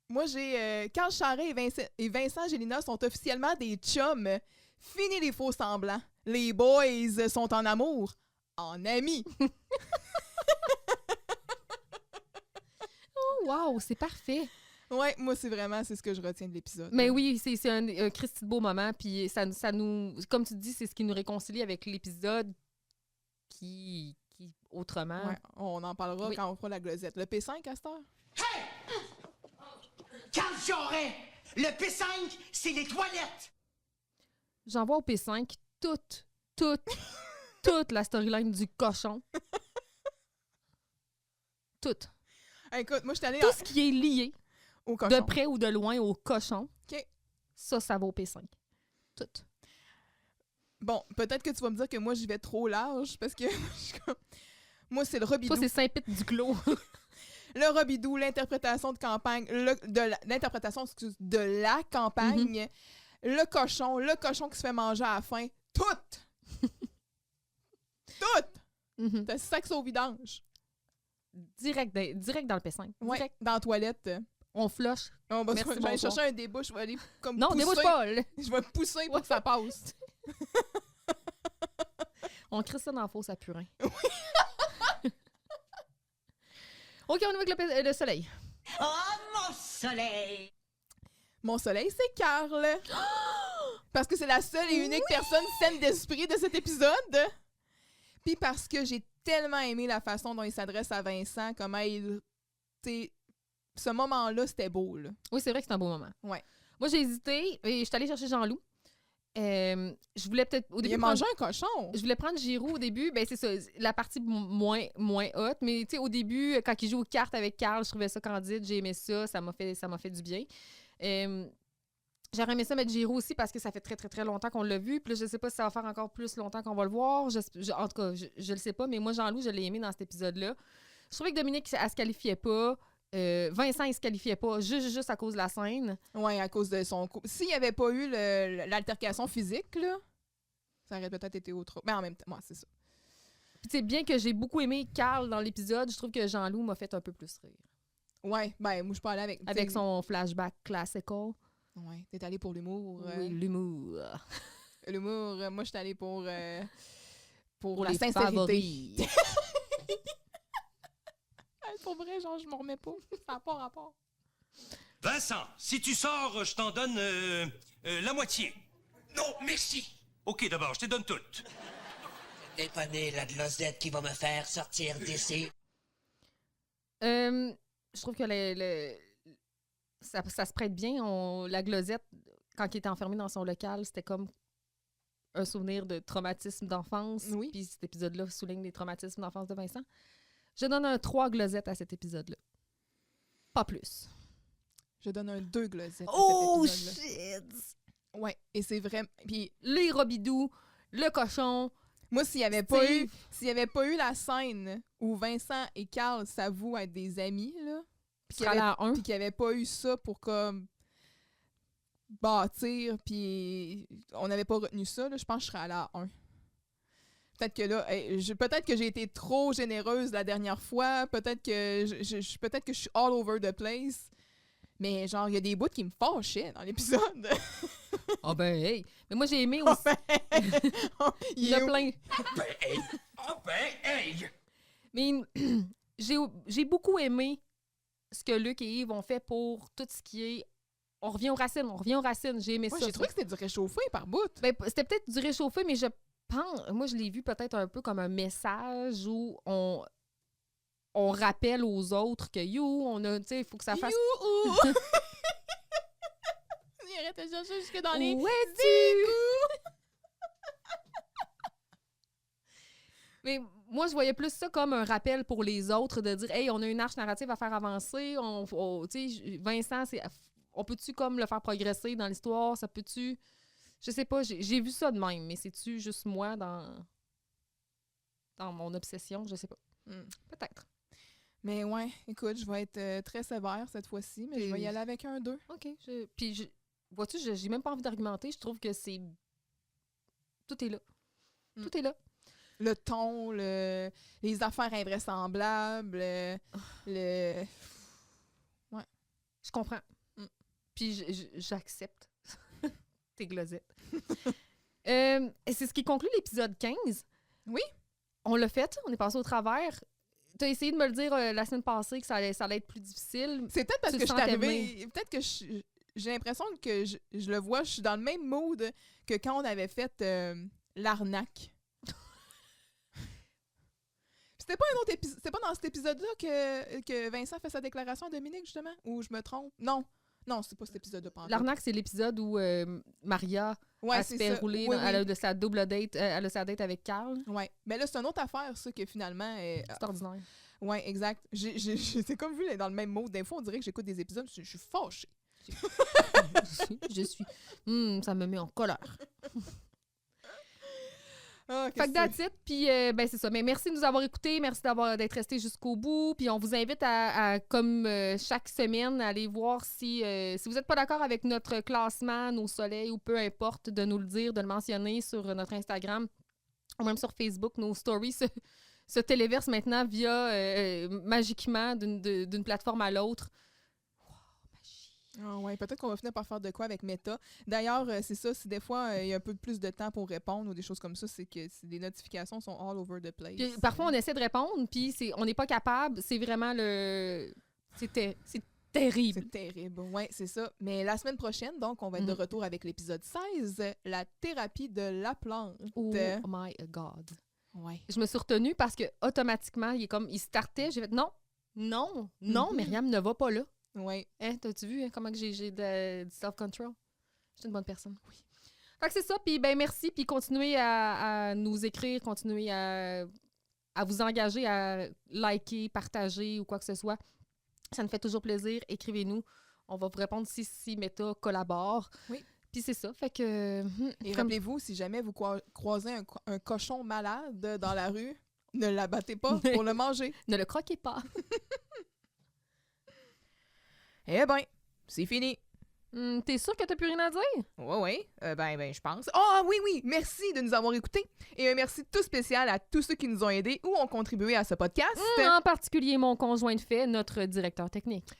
[SPEAKER 1] Moi, j'ai... Carl Charret et Vincent Gélina sont officiellement des chums. Fini les faux semblants. Les boys sont en amour. En amis.
[SPEAKER 2] Oh, wow, c'est parfait.
[SPEAKER 1] Ouais, moi, c'est ce que je retiens de l'épisode.
[SPEAKER 2] Mais oui, c'est un Christy de beau moment. Puis ça nous... Comme tu dis, c'est ce qui nous réconcilie avec l'épisode qui autrement...
[SPEAKER 1] Ouais, on en parlera quand on fera la glosette. Le P5, à cette heure?
[SPEAKER 4] Hey! Carl Charret! Le P5, c'est les toilettes!
[SPEAKER 2] J'envoie au P5 toute la storyline du cochon. Toute.
[SPEAKER 1] Écoute, moi, je suis allée...
[SPEAKER 2] Tout ce qui est lié,
[SPEAKER 1] au cochon.
[SPEAKER 2] de près ou de loin, au cochon.
[SPEAKER 1] OK.
[SPEAKER 2] Ça va au P5. Tout.
[SPEAKER 1] Bon, peut-être que tu vas me dire que moi, j'y vais trop large, parce que moi, c'est le Robidou.
[SPEAKER 2] Toi, c'est Saint-Pite du Clos.
[SPEAKER 1] Le Robidou, l'interprétation de campagne, l'interprétation de la campagne, le cochon qui se fait manger à la fin, tout! T'as sac au vidange.
[SPEAKER 2] Direct dans le P5.
[SPEAKER 1] Ouais,
[SPEAKER 2] direct.
[SPEAKER 1] dans la toilette.
[SPEAKER 2] On flush.
[SPEAKER 1] On va
[SPEAKER 2] Merci,
[SPEAKER 1] aller chercher un débouche, je vais aller comme
[SPEAKER 2] non,
[SPEAKER 1] pousser.
[SPEAKER 2] débouche pas!
[SPEAKER 1] Je vais pousser pour que ça passe.
[SPEAKER 2] On crée ça dans la fosse à purin. OK, on y va avec le soleil.
[SPEAKER 4] Oh, mon soleil!
[SPEAKER 1] Mon soleil, c'est Carl. Parce que c'est la seule et unique personne saine d'esprit de cet épisode. Puis parce que j'ai tellement aimé la façon dont il s'adresse à Vincent, comment il... Ce moment-là, c'était beau, là.
[SPEAKER 2] Oui, c'est vrai que c'est un beau moment.
[SPEAKER 1] Ouais.
[SPEAKER 2] Moi, j'ai hésité et je suis allée chercher Jean-Loup. Je voulais peut-être au début.
[SPEAKER 1] Il a mangé un cochon.
[SPEAKER 2] Je voulais prendre Giroud au début. Ben, c'est ça, la partie moins haute. Mais tu sais, au début, quand il joue aux cartes avec Carl, je trouvais ça candide. J'ai aimé ça. Ça m'a fait du bien. J'aurais aimé ça mettre Giroud aussi parce que ça fait très, très, très longtemps qu'on l'a vu. Puis là, je sais pas si ça va faire encore plus longtemps qu'on va le voir. En tout cas, je le sais pas. Mais moi, Jean-Loup, je l'ai aimé dans cet épisode-là. Je trouvais que Dominique, elle se qualifiait pas. Vincent, il se qualifiait pas juste à cause de la scène.
[SPEAKER 1] Oui, à cause de son coup. S'il n'y avait pas eu l'altercation physique, là, ça aurait peut-être été autre. Mais en même temps, moi, c'est ça.
[SPEAKER 2] Puis tu sais, bien que j'ai beaucoup aimé Carl dans l'épisode, je trouve que Jean-Loup m'a fait un peu plus rire.
[SPEAKER 1] Ouais, ben moi, je peux aller avec...
[SPEAKER 2] Avec son flashback classical.
[SPEAKER 1] Ouais, t'es allé pour l'humour.
[SPEAKER 2] Oui, l'humour.
[SPEAKER 1] L'humour, moi, je suis allée pour la
[SPEAKER 2] les
[SPEAKER 1] sincérité.
[SPEAKER 2] Favoris.
[SPEAKER 1] Pour vrai, genre, je m'en remets pas. Ça n'a pas rapport.
[SPEAKER 5] Vincent, si tu sors, je t'en donne la moitié.
[SPEAKER 4] Non, merci.
[SPEAKER 5] OK, d'abord, je te donne toute.
[SPEAKER 4] Dépanner la glosette qui va me faire sortir d'ici.
[SPEAKER 2] Je trouve que ça se prête bien. La glosette, quand il était enfermé dans son local, c'était comme un souvenir de traumatisme d'enfance.
[SPEAKER 1] Oui.
[SPEAKER 2] Puis cet épisode-là souligne les traumatismes d'enfance de Vincent. Je donne un 3 glosettes à cet épisode-là. Pas plus.
[SPEAKER 1] Je donne un 2 glosettes.
[SPEAKER 2] Oh, shit!
[SPEAKER 1] Ouais, et c'est vrai. Puis
[SPEAKER 2] les Robidoux, le cochon.
[SPEAKER 1] moi, s'il n'y avait pas eu la scène où Vincent et Carl s'avouent être des amis, là, puis qu'il n'y avait pas eu ça pour comme bâtir, puis on n'avait pas retenu ça, là, je pense que je serais allée à 1. Peut-être que là, peut-être que j'ai été trop généreuse la dernière fois. Peut-être que peut-être que je suis all over the place. Mais genre, il y a des bouts qui me fâchaient dans l'épisode.
[SPEAKER 2] Ah ben, hey! Mais moi, j'ai aimé aussi. Il y en a plein.
[SPEAKER 4] Hey!
[SPEAKER 2] Mais j'ai beaucoup aimé ce que Luc et Yves ont fait pour tout ce qui est... On revient aux racines. J'ai aimé ça.
[SPEAKER 1] J'ai trouvé que c'était du réchauffé par bout.
[SPEAKER 2] Ben, c'était peut-être du réchauffé, mais moi, je l'ai vu peut-être un peu comme un message où on rappelle aux autres que il faut que ça fasse...
[SPEAKER 1] Il arrête de chercher jusque dans les...
[SPEAKER 2] Où es-tu? Mais moi, je voyais plus ça comme un rappel pour les autres de dire « Hey, on a une arche narrative à faire avancer. Vincent, on peut-tu comme le faire progresser dans l'histoire? Ça peut-tu... » Je sais pas, j'ai vu ça de même, mais c'est-tu juste moi dans mon obsession? Je sais pas. Peut-être.
[SPEAKER 1] Mais ouais, écoute, je vais être très sévère cette fois-ci, mais je vais y aller avec un 2.
[SPEAKER 2] OK. Vois-tu, j'ai même pas envie d'argumenter. Je trouve que c'est... Tout est là. Tout est là.
[SPEAKER 1] Le ton, les affaires invraisemblables, le... Ouais.
[SPEAKER 2] Je comprends. Puis j'accepte tes glosettes. Et c'est ce qui conclut l'épisode 15.
[SPEAKER 1] Oui.
[SPEAKER 2] On l'a fait, on est passé au travers. Tu as essayé de me le dire la semaine passée que ça allait être plus difficile.
[SPEAKER 1] C'est peut-être parce que je suis arrivée... Peut-être que j'ai l'impression que je le vois, je suis dans le même mood que quand on avait fait l'arnaque. C'était pas un autre épisode. C'était pas dans cet épisode-là que Vincent fait sa déclaration à Dominique, justement? Ou je me trompe? Non, c'est pas cet épisode-là.
[SPEAKER 2] L'arnaque, c'est l'épisode où Maria se fait rouler. Elle a sa double date. Elle a sa date avec Carl.
[SPEAKER 1] Oui. Mais là, c'est une autre affaire, ça, que finalement...
[SPEAKER 2] c'est ordinaire.
[SPEAKER 1] Oui, exact. C'est comme vu dans le même mot. Des fois, on dirait que j'écoute des épisodes, je suis fâchée.
[SPEAKER 2] je suis... ça me met en colère.
[SPEAKER 1] Fait
[SPEAKER 2] que that's it. Puis, c'est ça. Mais merci de nous avoir écoutés. Merci d'être restés jusqu'au bout. Puis, on vous invite à comme chaque semaine, à aller voir si vous n'êtes pas d'accord avec notre classement, nos soleils ou peu importe, de nous le dire, de le mentionner sur notre Instagram ou même sur Facebook. Nos stories se téléversent maintenant via magiquement d'une plateforme à l'autre.
[SPEAKER 1] Ah ouais, peut-être qu'on va finir par faire de quoi avec Meta. D'ailleurs, c'est ça, si des fois il y a un peu plus de temps pour répondre ou des choses comme ça, c'est que les notifications sont all over the place.
[SPEAKER 2] Puis, parfois, on essaie de répondre, puis on n'est pas capable. C'est vraiment c'est terrible.
[SPEAKER 1] C'est terrible, oui, c'est ça. Mais la semaine prochaine, donc, on va être de retour avec l'épisode 16, la thérapie de la plante.
[SPEAKER 2] Oh my God.
[SPEAKER 1] Ouais.
[SPEAKER 2] Je me suis retenue parce que automatiquement, il startait. J'ai fait non, Myriam ne va pas là.
[SPEAKER 1] Oui.
[SPEAKER 2] T'as-tu vu comment que j'ai du self-control? Je suis une bonne personne. Oui. Fait que c'est ça, puis ben merci, puis continuez à nous écrire, continuez à vous engager à liker, partager ou quoi que ce soit. Ça nous fait toujours plaisir. Écrivez-nous. On va vous répondre si Meta collabore.
[SPEAKER 1] Oui.
[SPEAKER 2] Puis c'est ça, fait que...
[SPEAKER 1] Et rappelez-vous, si jamais vous croisez un cochon malade dans la rue, ne l'abattez pas pour le manger.
[SPEAKER 2] Ne le croquez pas.
[SPEAKER 1] Eh ben, c'est fini.
[SPEAKER 2] T'es sûr que t'as plus rien à dire?
[SPEAKER 1] Oui. Ben, je pense. Ah oui, merci de nous avoir écoutés. Et un merci tout spécial à tous ceux qui nous ont aidés ou ont contribué à ce podcast.
[SPEAKER 2] En particulier mon conjoint de fait, notre directeur technique.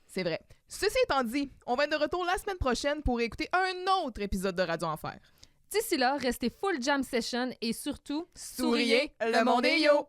[SPEAKER 1] C'est vrai. Ceci étant dit, on va être de retour la semaine prochaine pour écouter un autre épisode de Radio Enfer.
[SPEAKER 2] D'ici là, restez full jam session et surtout,
[SPEAKER 1] souriez, le monde est yo!